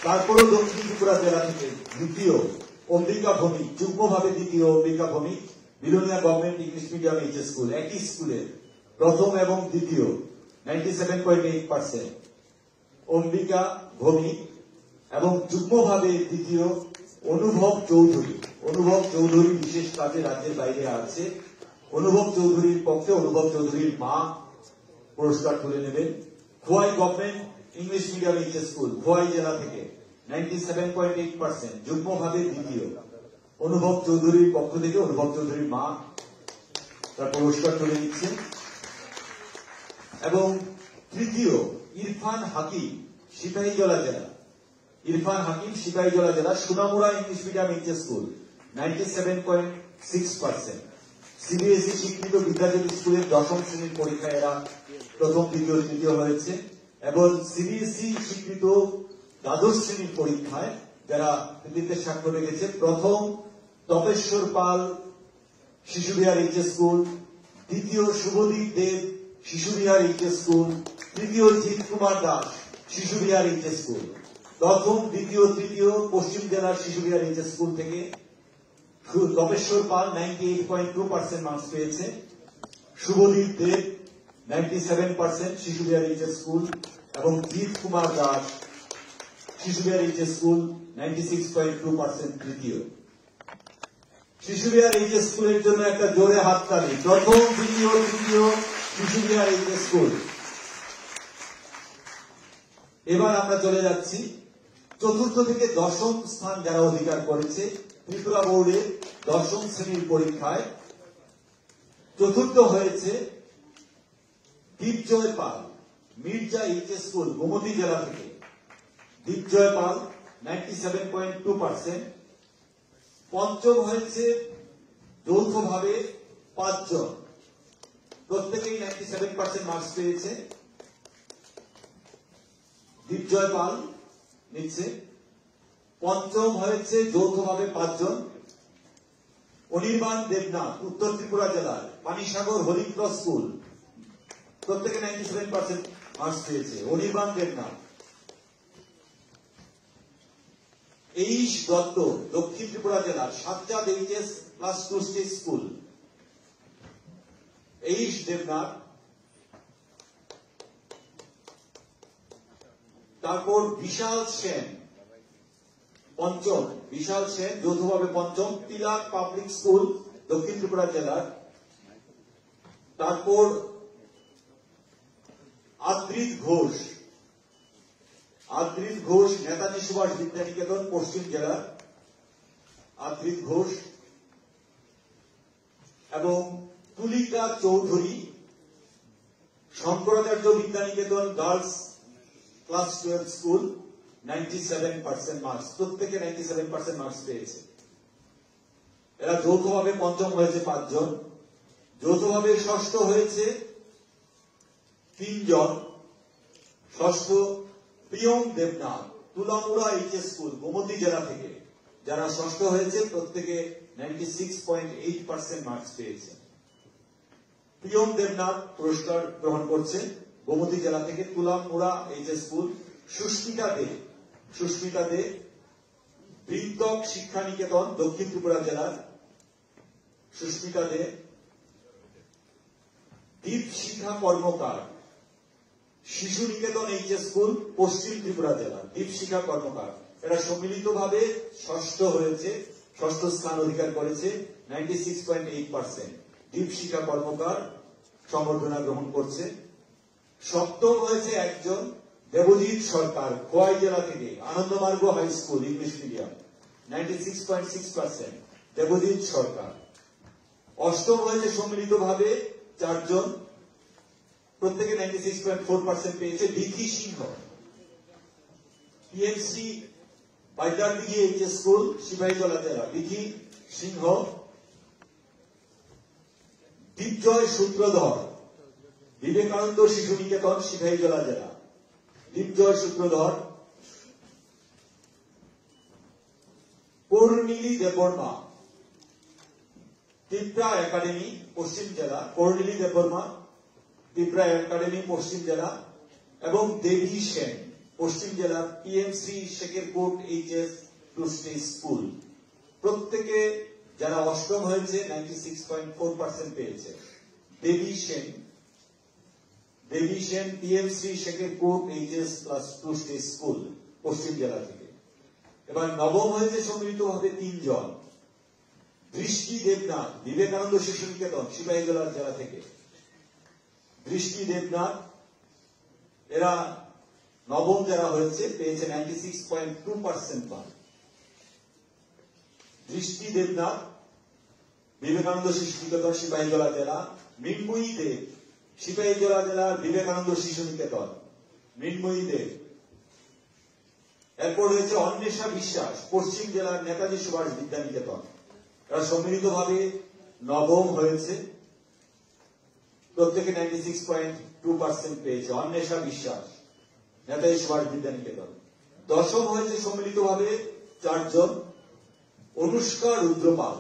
তারপরও দক্ষিণ ত্রিপুরা জেলা থেকে দ্বিতীয় অম্বিকা ভৌমিক, যুগ্মভাবে দ্বিতীয় Ambika Bhowmik, Belonia government English medium HS school, একই স্কুলের প্রথম এবং দ্বিতীয় 97.8%। অম্বিকা ভৌমিক এবং যুগ্মভাবে দ্বিতীয় অনুভব চৌধুরী বিশেষ কাজে রাজ্যের বাইরে আছে। অনুভব চৌধুরীর পক্ষে অনুভব চৌধুরীর মা পুরস্কার তুলে নেবেন। Khowai government English medium HS school Khowai জেলা থেকে 97.8%, যুগ্মভাবে দ্বিতীয়। অনুভব চৌধুরীর পক্ষ থেকে অনুভব চৌধুরীর মা তার পুরস্কার তুলে নিচ্ছেন। এবং তৃতীয় ইরফান হাকিম সিপাহীজলা জেলা, Sonamura English medium HS school 97.6%। CBSE স্বীকৃত বিদ্যাজ্যোতি স্কুলের 10ম শ্রেণীর পরীক্ষায় এরা প্রথম, দ্বিতীয়, তৃতীয় হয়েছে। এবং সিবিএসই স্বীকৃত দ্বাদশ শ্রেণীর পরীক্ষায় যারা কৃতিত্বে স্বাক্ষর রেখেছে, প্রথম তপেশ্বর পাল শিশুবিহার এইচএস স্কুল, দ্বিতীয় শুভদীপ দেব শিশুবিহার এইচএস স্কুল, তৃতীয় জিৎ কুমার দাস শিশুবিহার এইচএস স্কুল। প্রথম, দ্বিতীয়, তৃতীয় পশ্চিম জেলার শিশুবিহার এইচএস স্কুল থেকে তপেশ্বর পাল 98.2% মার্কস পেয়েছে, শুভদীপ দেব 97% শিশুবিহার এইচএস স্কুল এবং জিৎ কুমার দাস শিশুবিহার এইচএস স্কুল 96.2% তৃতীয়। শিশুবিহার এইচএস স্কুলের জন্য একটা জোরে হাততালি। প্রথম, দ্বিতীয়, তৃতীয় শিশুবিহার এইচএস স্কুল। এবার আমরা চলে যাচ্ছি চতুর্থ থেকে 10ম স্থান যারা অধিকার করেছে ত্রিপুরা বোর্ডের 10ম শ্রেণীর পরীক্ষায়। চতুর্থ হয়েছে দীপজয় পাল মির্জা এইচএস স্কুল গোমতী জেলা থেকে, দীপজয় পাল 97.2%। পঞ্চম হয়েছে যৌথভাবে 5 জন, প্রত্যেকেই 97% মার্কস পেয়েছে। দীপজয় পাল নিচ্ছে। পঞ্চম হয়েছে যৌথভাবে 5 জন, অনির্বাণ দেবনাথ উত্তর ত্রিপুরা জেলার পানিসাগর হরিক্রস স্কুল, প্রত্যেকে 97% মার্কস পেয়েছে। অনির্বাণ দেবনাথ। এইশ দত্ত দক্ষিণ ত্রিপুরা জেলার Satchand HS class 2 stage school, Aish Debnath. তারপর বিশাল সেন পঞ্চম, বিশাল সেন যৌথভাবে পঞ্চম, তিলাক পাবলিক স্কুল দক্ষিণ ত্রিপুরা জেলার। তারপর আদ্রিত ঘোষ নেতাজি সুভাষ বিদ্যানিকেতন পশ্চিম জেলার, আদ্রিত ঘোষ। এবং Tulika Chowdhury Shankaracharya Vidyaniketan girls class 12 school 97% marks, প্রত্যেকে 97% মার্কস পেয়েছে। এরা যৌথভাবে পঞ্চম হয়েছে 5 জন, যৌথভাবে ষষ্ঠ হয়েছে 3 জন। ষষ্ঠ প্রিয়ম দেবনাথ তুলামুড়া এইচএস স্কুল গোমতী জেলা থেকে, যারা ষষ্ঠ হয়েছে প্রত্যেকে 96.8% মার্কস পেয়েছে। প্রিয়ম দেবনাথ পুরস্কার গ্রহণ করছে গোমতী জেলা থেকে তুলামুড়া এইচএস স্কুল। সুস্মিতা দে সুস্মিতা দে, বৃন্তক শিক্ষা নিকেতন দক্ষিণ ত্রিপুরা জেলার সুস্মিতা দে, দীপশিখা কর্মকার শিশু নিকেতন এইচএস স্কুল পশ্চিম ত্রিপুরা জেলা, দীপশিখা কর্মকার, এরা সম্মিলিতভাবে ষষ্ঠ হয়েছে, ষষ্ঠ স্থান অধিকার করেছে 96.8%। দীপশিখা কর্মকার সম্বর্ধনা গ্রহণ করছে। সপ্তম হয়েছে একজন দেবজিৎ সরকার, খোয়াই জেলা থেকে, Anandamarg high school English medium, 96.6%। Debjit Sarkar. অষ্টম হয়েছে সম্মিলিতভাবে চারজন, প্রত্যেকে 96.4% পেয়েছে। Bithi Singha, PMC Baidardighi HS school Sepahijala জেলা, বিথি সিংহ। দীপজয় সূত্রধর, বিবেকানন্দ শিশু নিকেতন সিপাহীজলা জেলা, দীপজয় সূত্রধর। কর্ণিলি দেববর্মা, ত্রিপুরা একাডেমি পশ্চিম জেলা, কর্ণিলি দেববর্মা, ত্রিপুরা একাডেমি পশ্চিম জেলা, এবং দেবী সেন, পশ্চিম জেলা, PMC Shekharkot HS two stage school. প্রত্যেকে যারা অষ্টম হয়েছে 96.4% পেয়েছে। Debi Sen PMC Shekharkot HS plus two stage school পশ্চিম জেলা থেকে। এবার নবম হয়েছে সম্মিলিতভাবে তিনজন। দৃষ্টি দেবনাথ, বিবেকানন্দ শিশু নিকেতন সিপাহীজলা জেলা থেকে, দৃষ্টি দেবনাথ, এরা নবম যারা হয়েছে পেয়েছে 96.2% পান। দৃষ্টি দেবনাথ, বিবেকানন্দ শিশু নিকেতন সিপাহীজলা জেলা। মৃন্ময়ী দেব, সিপাহীজলা জেলার বিবেকানন্দ শিশু নিকেতন, মৃন্ময়ী দেব। এরপর রয়েছে অন্বেষা বিশ্বাস, পশ্চিম জেলার নেতাজি সুভাষ বিদ্যা নিকেতন, এরা সম্মিলিতভাবে নবম হয়েছে, প্রত্যেকে 96.2% পেয়েছে। অন্বেষা বিশ্বাস, নেতাজি সুভাষ বিদ্যা নিকেতন। দশম হয়েছে সম্মিলিতভাবে চারজন। Anushka Rudrapal,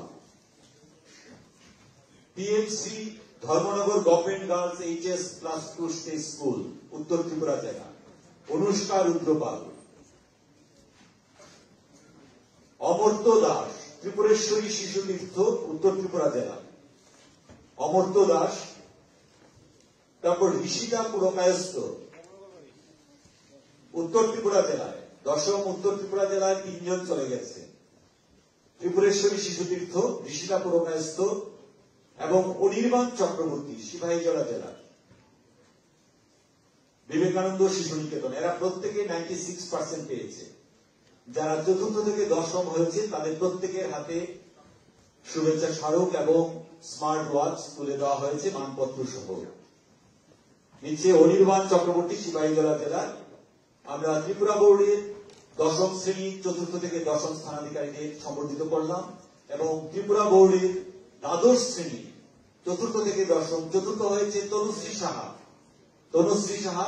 PMC Dharmanagar government girls HS plus two stage school উত্তর ত্রিপুরা জেলা, অনুষ্কা রুদ্রপাল। অমর্ত্য দাস, ত্রিপুরেশ্বরী শিশু তীর্থ উত্তর ত্রিপুরা জেলা, অমর্ত্য দাস। তারপর ঋষিকা পুরকায়স্থ, উত্তর ত্রিপুরা জেলায়, দশম। উত্তর ত্রিপুরা জেলায় তিনজন চলে গেছে, ত্রিপুরেশ্বরী শিশু তীর্থ, ঋষিকা পুরকায়স্থ এবং অনির্বাণ চক্রবর্তী সিপাহীজলা জেলার, বিবেকানন্দ শিশু নিকেতন, এরা প্রত্যেকে 96% পেয়েছে। যারা চতুর্থ থেকে দশম হয়েছে তাদের প্রত্যেকের হাতে শুভেচ্ছা স্মারক এবং স্মার্ট ওয়াচ তুলে দেওয়া হয়েছে মানপত্র সহ। নিচে অনির্বাণ চক্রবর্তী সিপাহীজলা জেলার। আমরা ত্রিপুরা বোর্ডের দশম শ্রেণী চতুর্থ থেকে দশম স্থানাধিকারীদের সম্বর্ধিত করলাম এবং ত্রিপুরা বোর্ডের দ্বাদশ শ্রেণী চতুর্থ থেকে দশম, চতুর্থ হয়েছে তনুশ্রী সাহা, তনুশ্রী সাহা।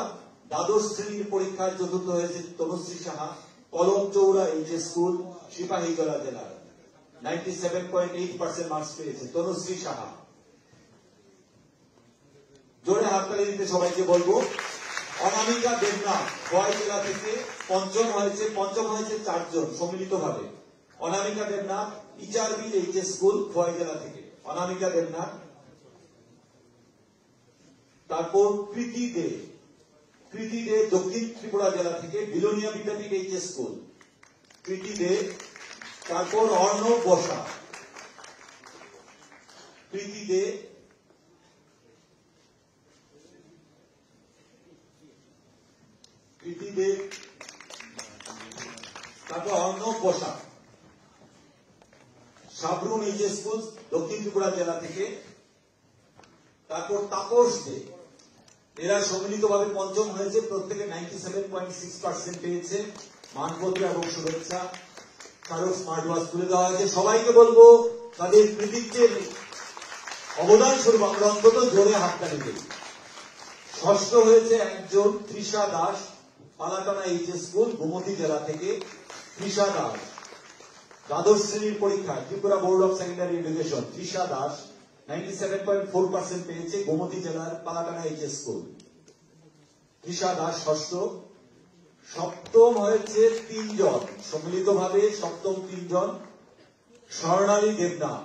দ্বাদশ শ্রেণীর পরীক্ষায় চতুর্থ হয়েছে তনুশ্রী সাহা, কলম চৌড়া এইচএস স্কুল সিপাহীজলা জেলার, 97.8% মার্কস পেয়েছে তনুশ্রী সাহা। জোরে হাততালি দিতে সবাইকে বলবো। অনামিকা দেবনাথ, খোয়াই জেলা থেকে পঞ্চম হয়েছে চারজন সম্মিলিতভাবে। অনামিকা দেবনাথ, ইচারবিল এইচএস স্কুল খোয়াই জেলা থেকে, অনামিকা দেবনাথ। তারপর কৃতি দে দক্ষিণ ত্রিপুরা জেলা থেকে, বিলোনিয়া বিদ্যাপীঠ এইচএস স্কুল, কৃতি দে। তারপর অর্ণব বসা, কৃতি দে। তারপর অর্ণব বসা, সাবরুম এইচএস স্কুল দক্ষিণ ত্রিপুরা জেলা থেকে। তারপর তাপস দে, এরা সম্মিলিতভাবে পঞ্চম হয়েছে, প্রত্যেকে 97.6% পেয়েছে। মানপত্র এবং শুভেচ্ছা স্মারক স্মার্ট ওয়াচ তুলে দেওয়া হয়েছে। সবাইকে বলবো তাদের কৃতিত্বের অবদান স্বরূপ আমরা অন্তত জোরে হাততালি দিই। ষষ্ঠ হয়েছে একজন তৃষা দাস, পালাটানা এইচএস স্কুল গোমতী জেলা থেকে, তৃষা দাস। দ্বাদশ শ্রেণীর পরীক্ষায় Tripura board of secondary education, Trisha Das 97.4% পেয়েছে, গোমতী জেলার পালাটানা এইচএস স্কুল, তৃষা দাস ষষ্ঠ। সপ্তম হয়েছে 3 জন, সম্মিলিতভাবে সপ্তম 3 জন। Swarnali Debnath,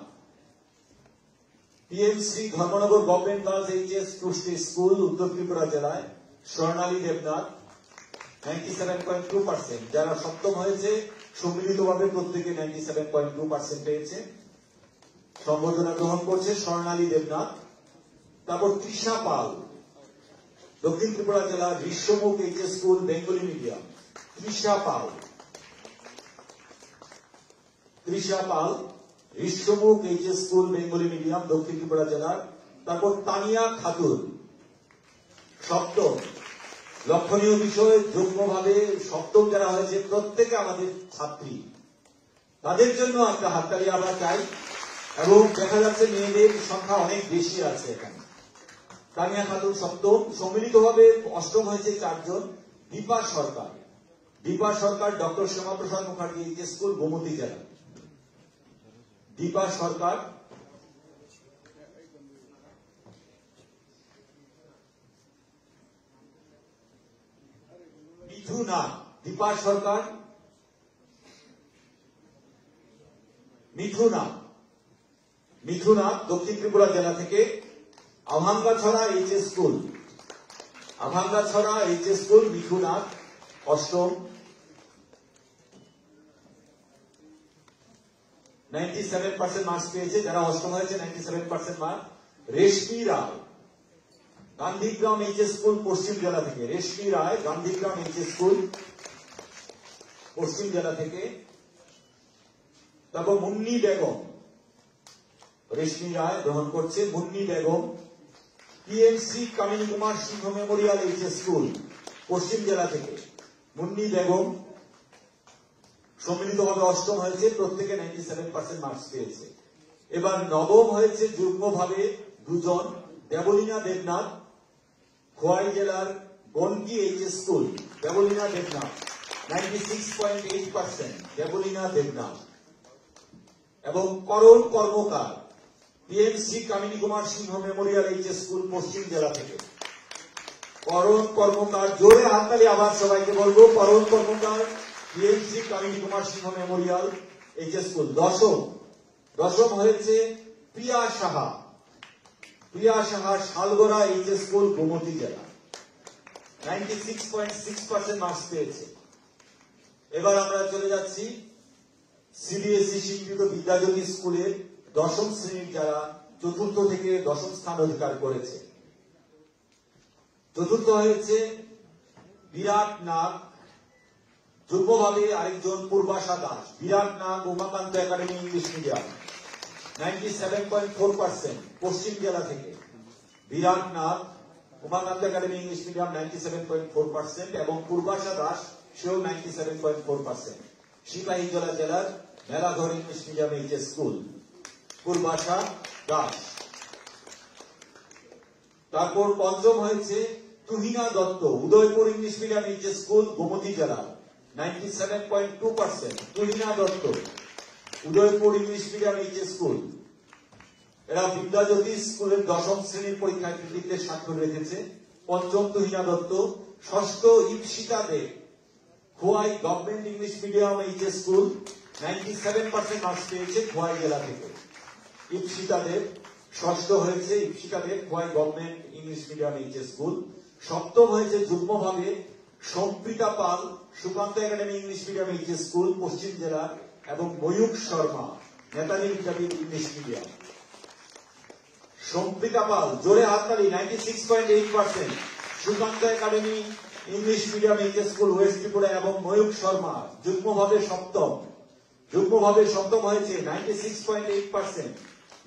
PMC Dharmanagar government girls HS two stage school, উত্তর ত্রিপুরা জেলায়। স্বর্ণালী দেবনাথ 97.2%। যারা সপ্তম হয়েছে সম্মিলিতভাবে প্রত্যেকে 97.2% পেয়েছে। সম্বর্ধনা গ্রহণ করছে স্বর্ণালী দেবনাথ। তারপর তৃষা পাল, দক্ষিণ ত্রিপুরা জেলার Bishwamukh HS school, Bengali medium. Trisha Pal Bishwamukh HS school, Bengali medium, দক্ষিণ ত্রিপুরা জেলার। তারপর তানিয়া খাতুন সপ্তম। লক্ষণীয় বিষয়, যুগ্মভাবে সপ্তম যারা হয়েছে প্রত্যেকে আমাদের ছাত্রী, তাদের জন্য একটা হাততালি আমরা চাই। এবং দেখা যাচ্ছে মেয়েদের সংখ্যা অনেক বেশি আছে এখানে। তানিয়া খাতুন সপ্তম। সম্মিলিতভাবে অষ্টম হয়েছে 4 জন। Dipa Sarkar doctor Shyamaprasad Mukherjee HS school, Gomati জেলা। দীপা সরকার। মিথুনা দক্ষিণ ত্রিপুরা জেলা থেকে। আভাঙ্গাছড়া এইচএস স্কুল, মিথুনাথ অষ্টম। 97% মার্কস পেয়েছে। যারা অষ্টম হয়েছে 97% মার্ক। রেশমি রায়, গান্ধীগ্রাম এইচএস স্কুল, পশ্চিম জেলা থেকে। রেশমি রায়, গান্ধীগ্রাম এইচএস স্কুল, পশ্চিম জেলা থেকে। তারপর মুন্নি বেগম, রেশমি রায় গ্রহণ করছে। মুন্নি বেগম, পিএমসি কামিনী কুমার সিংহ মেমোরিয়াল এইচএস স্কুল, পশ্চিম জেলা থেকে। মুন্নি বেগম সম্মিলিতভাবে অষ্টম হয়েছে, প্রত্যেকে 97% মার্কস পেয়েছে। এবার নবম হয়েছে যুগ্মভাবে 2 জন। দেবলীনা দেবনাথ, খোয়াই জেলার বনকি এইচএস স্কুল, দেবলীনা দেবনাথ 96.8%। দেবলীনা দেবনাথ। এবং করণ কর্মকার, পিএমসি কামিনী কুমার সিংহ মেমোরিয়াল এইচএস স্কুল, পশ্চিম জেলা থেকে। করণ কর্মকার, জোরে হাততালি আবার সবাইকে বলবো। করণ কর্মকার, পিএমসি কামিনী কুমার সিংহ মেমোরিয়াল এইচএস স্কুল। দশম হয়েছে প্রিয়া সাহা, শালগড়া এইচএস স্কুল, গোমতী জেলা। 96.6% মার্কস পেয়েছে। এবার আমরা চলে যাচ্ছি সিবিএসই স্বীকৃত বিদ্যাজ্যোতি স্কুলের 10ম শ্রেণীর যারা 4র্থ থেকে 10ম স্থান অধিকার করেছে। 4র্থ হয়েছে বিরাট নাগ, যুগ্মভাবে আরেকজন Purbasha Das. Birat Nag Umakanta academy English medium 97.4%, পশ্চিম জেলা থেকে। Birat Nag Umakanta academy English medium 97.4% এবং পূর্বাশা দাস সেও 97.4%। সিপাহীজলা জেলার Melaghar English medium HS school, Purbasha Das. তারপর পঞ্চম হয়েছে Tuhina Dutta, Udaipur English medium HS school, Gomati জেলা 97.2%। Tuhina Dutta, Udaipur English medium HS school. এরা বিদ্যাজ্যোতি স্কুলের 10ম শ্রেণীর পরীক্ষায় কৃতিত্বের স্বাক্ষর রেখেছে। পঞ্চম তুহিনা দত্ত। ষষ্ঠ Ipsita Deb, Khowai government English medium HS school, 97% marks পেয়েছে, খোয়াই জেলা থেকে। ইপসিতা দেব ষষ্ঠ হয়েছে। Ipsita Deb, Khowai government English medium HS school. সপ্তম হয়েছে যুগ্মভাবে Sampreeta Pal, Sukanta academy English medium HS school, পশ্চিম জেলা। এবং ময়ূক শর্মা, নেতাজি বিদ্যাপীঠ ইংলিশ মিডিয়াম। সম্প্রীতা পাল, জোরে হাততালি, 96.8%। Sukanta academy English medium HS school, west Tripura. এবং ময়ূক শর্মা যুগ্মভাবে সপ্তম হয়েছে 96.8%।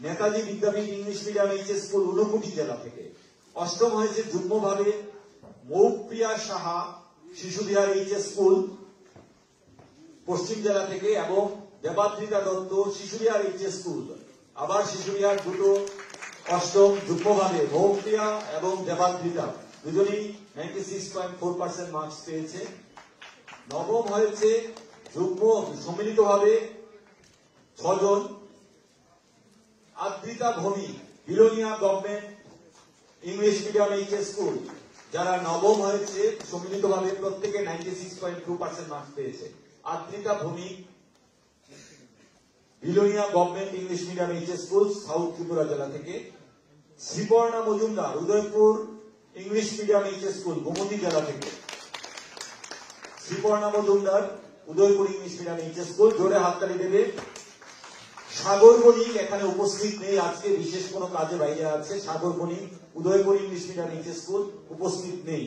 Netaji Vidyapeeth English medium HS school, Unakoti জেলা থেকে। অষ্টম হয়েছে যুগ্মভাবে মৌপ্রিয়া সাহা, শিশুবিহার এইচএস স্কুল, পশ্চিম জেলা থেকে। এবং দেবাদ্রিতা দত্ত, শিশুবিহার এইচএস স্কুল। আবার শিশুবিহার দুটো অষ্টম যুগ্মভাবে মৌপ্রিয়া এবং দেবাদ্রিতা দুজনেই 96.4% মার্কস পেয়েছে। নবম হয়েছে যুগ্ম সম্মিলিতভাবে 6 জন। Adrita Bhowmik, Belonia government English medium HS school, যারা নবম হয়েছে সম্মিলিতভাবে প্রত্যেকে 96.2% মার্কস পেয়েছে। Adrita Bhowmik, Belonia government English medium HS school, south Tripura জেলা থেকে। Sriparna Majumder, Udaipur English medium HS school, Gomati জেলা থেকে। Sriparna Majumder, Udaipur English medium HS school, জোরে হাততালি দেবে। সাগর বণিক এখানে উপস্থিত নেই, আজকে বিশেষ কোনো কাজে বাইরে আছে। Sagar Banik, Udaipur English medium HS school, উপস্থিত নেই।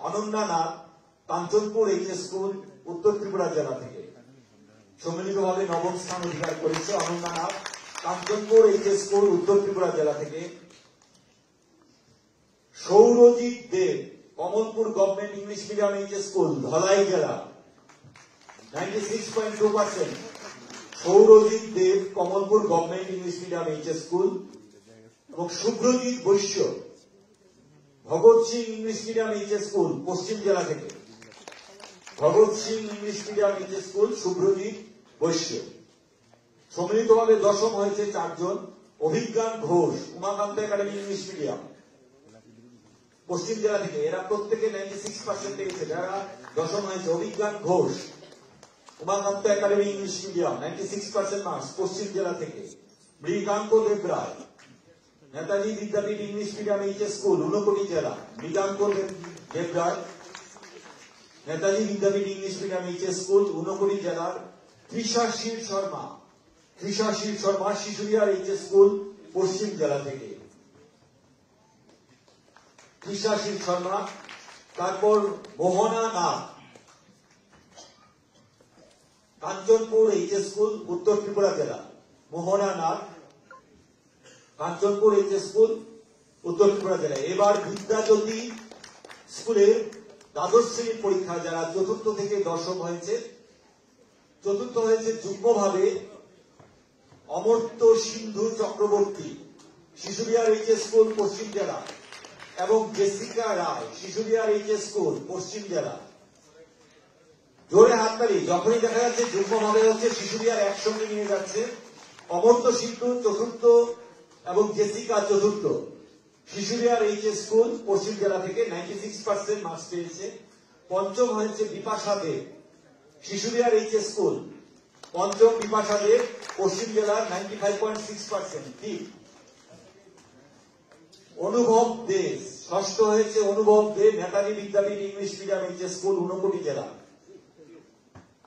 অনন্যা নাথ, কাঞ্চনপুর এইচএস স্কুল, উত্তর ত্রিপুরা জেলা থেকে। সম্মিলিতভাবে নবম স্থান অধিকার করেছে অনন্যা নাথ, কাঞ্চনপুর এইচএস স্কুল, উত্তর ত্রিপুরা জেলা থেকে। Sourajit Deb, Kamalpur government English medium HS school, Dhalai জেলা, 96.2%। Sourajit Deb, Kamalpur government English medium HS school. এবং Subhrajit Baishya, Bhagat Singh English medium HS school, পশ্চিম জেলা থেকে। Bhagat Singh English medium HS school, Subhrajit Baishya. সম্মিলিতভাবে দশম হয়েছে 4 জন। Abhigyan Ghosh, Umakanta academy English medium, পশ্চিম জেলা থেকে। এরা প্রত্যেকে 96% পেয়েছে। যারা দশম হয়েছে, Abhigyan Ghosh, Umakanta academy English medium, 96% marks, পশ্চিম জেলা থেকে। Mriganka Debroy, Netaji Vidyapeeth English medium HS school, Unakoti জেলা। Mriganka Debroy, Netaji Vidyapeeth English medium HS school, ঊনকোটি জেলার। ত্রিশাশীল শর্মা, শিশুরিয়ার এইচএস স্কুল, পশ্চিম জেলা থেকে। ত্রিশাশীল শর্মা। তারপর মোহনা নাথ, কাঞ্চনপুর এইচএস স্কুল, উত্তর ত্রিপুরা জেলা। মোহনা নাথ, কাঞ্চনপুর এইচএস স্কুল, উত্তর ত্রিপুরা জেলা। এবার বিদ্যাজ্যোতি স্কুলের দ্বাদশ শ্রেণীর পরীক্ষা যারা চতুর্থ থেকে দশম হয়েছে। চতুর্থ হয়েছে যুগ্মভাবে অমর্ত্য সিন্ধু চক্রবর্তী, শিশুরিয়ার এইচএস স্কুল, পশ্চিম জেলা, এবং জেসিকা রায়, শিশুরিয়ার এইচএস স্কুল, পশ্চিম জেলা। জোরে হাততালি। যখনই দেখা যাচ্ছে যুগ্মভাবে হচ্ছে, শিশুরিয়ার একসঙ্গে নিয়ে যাচ্ছে। অমর্ত্য সিন্ধু চতুর্থ এবং জেসিকা চতুর্থ। শিশুরিয়ার এইচএস স্কুল, পশ্চিম জেলা থেকে 96% মার্কস পেয়েছে। পঞ্চম হয়েছে বিপাশা দেব, শিশুরিয়ার এইচএস স্কুল, পঞ্চম বিপাশা দেব, পশ্চিম জেলার, 95.6%। ঠিক। অনুভব দে, ষষ্ঠ হয়েছে Anubhav De, Netaji Vidyapeeth English medium HS school, Unakoti জেলা।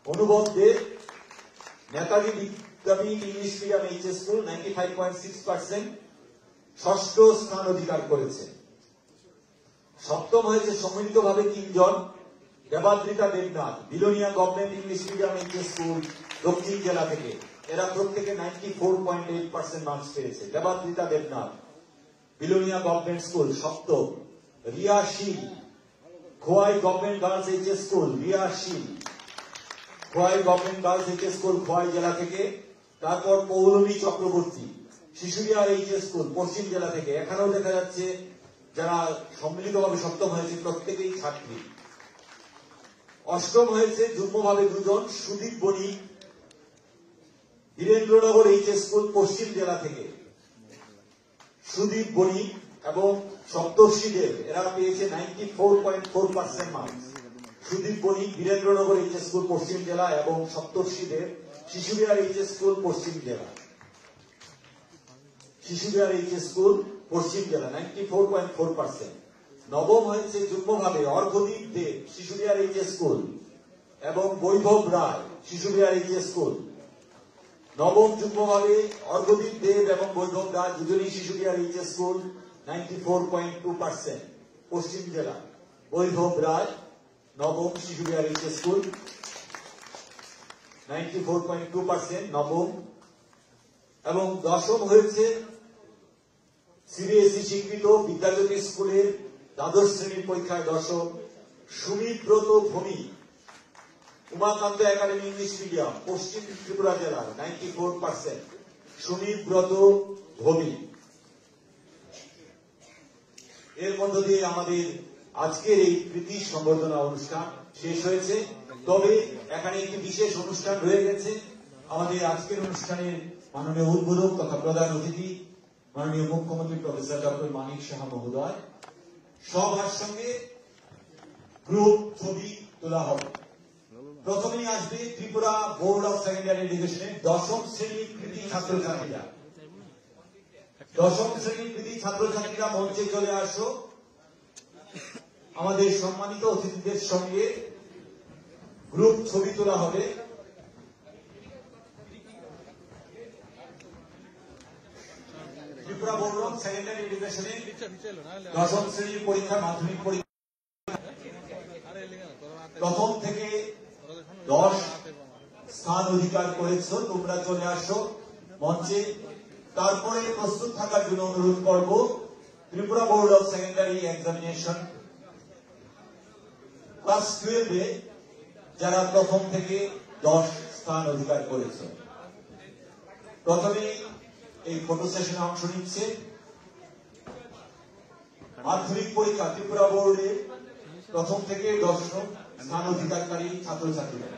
Anubhav De, Netaji Vidyapeeth English medium HS school, 95.6%, ষষ্ঠ স্থান অধিকার করেছে। সপ্তম হয়েছে সম্মিলিতভাবে 3 জন। Debadrita Debnath, Belonia government English medium HS school, দক্ষিণ জেলা থেকে। এরা প্রত্যেকে 94.8% মার্কস পেয়েছে। দেবাদ্রিতা দেবনাথ, বিলোনিয়া গভর্নমেন্ট স্কুল, সপ্তম। Riya Sheel, Khowai government girls HS school, Riya Sheel, Khowai government girls HS school, Khowai জেলা থেকে। তারপর পৌলমী চক্রবর্তী, শিশুরিয়ার এইচএস স্কুল, পশ্চিম জেলা থেকে। এখানেও দেখা যাচ্ছে যারা সম্মিলিতভাবে সপ্তম হয়েছে প্রত্যেকেই ছাত্রী। অষ্টম হয়েছে যুগ্মভাবে 2 জন। সুদীপ বণিক, বীরেন্দ্রনগর এইচএস স্কুল, পশ্চিম জেলা থেকে। সুদীপ বণিক এবং সপ্তর্ষি দেব, এরা পেয়েছে 94.4% মার্কস। সুদীপ বণিক, বীরেন্দ্রনগর এইচএস স্কুল, পশ্চিম জেলা, এবং সপ্তর্ষি দেব, শিশুরিয়ার এইচএস স্কুল, পশ্চিম জেলা। শিশুরিয়ার এইচএস স্কুল, পশ্চিম জেলা, 94.4%। নবম হয়েছে যুগ্মভাবে অর্ঘদীপ দেব, শিশুরিয়ার এইচএস স্কুল, এবং বৈভব রায়, শিশুরিয়ার এইচএস স্কুল। নবম যুগ্মভাবে অর্ঘদীপ দেব এবং বৈভব রায়, দুজনেই শিশুরিয়ার এইচএস স্কুল, 94.2%, পশ্চিম জেলা। বৈভব রায়, নবম, শিশুরিয়ার এইচএস স্কুল, 94.2%, নবম। এবং দশম হয়েছে সিবিএসই স্বীকৃত বিদ্যাজ্যোতি স্কুলের দ্বাদশ শ্রেণীর পরীক্ষায় দশম, Sumibrata Bhowmik, Umakanta academy English medium, পশ্চিম ত্রিপুরা জেলার, 94%, সুমিব্রত ভৌমিক। এর মধ্য দিয়ে আমাদের আজকের এই প্রীতি সম্বর্ধনা অনুষ্ঠান শেষ হয়েছে। তবে এখানে একটি বিশেষ অনুষ্ঠান রয়ে গেছে। আমাদের আজকের অনুষ্ঠানের মাননীয় উদ্বোধক তথা প্রধান অতিথি মাননীয় মুখ্যমন্ত্রী প্রফেসর ডক্টর মানিক সাহা মহোদয়, সবার সঙ্গে গ্রুপ ছবি তোলা হবে। প্রথমেই আসবে ত্রিপুরা বোর্ড অফ সেকেন্ডারি এডুকেশনের 10ম শ্রেণীর কৃতি ছাত্রছাত্রীরা। 10ম শ্রেণীর কৃতি ছাত্রছাত্রীরা মঞ্চে চলে আসো। আমাদের সম্মানিত অতিথিদের সঙ্গে গ্রুপ ছবি তোলা হবে। ত্রিপুরা বোর্ড অফ সেকেন্ডারি এডুকেশনের 10ম শ্রেণীর পরীক্ষা, মাধ্যমিক পরীক্ষা প্রথম থেকে 10 স্থান অধিকার করেছো, তোমরা চলে আসো মঞ্চে। তারপরে প্রস্তুত থাকার জন্য অনুরোধ করব Tripura board of secondary examination class 12-এ যারা প্রথম থেকে 10 স্থান অধিকার করেছে। প্রথমে এই ফটো সেশনে অংশ নিচ্ছে মাধ্যমিক পরীক্ষা ত্রিপুরা বোর্ডে প্রথম থেকে 10ম স্থান অধিকারী ছাত্রছাত্রীরা।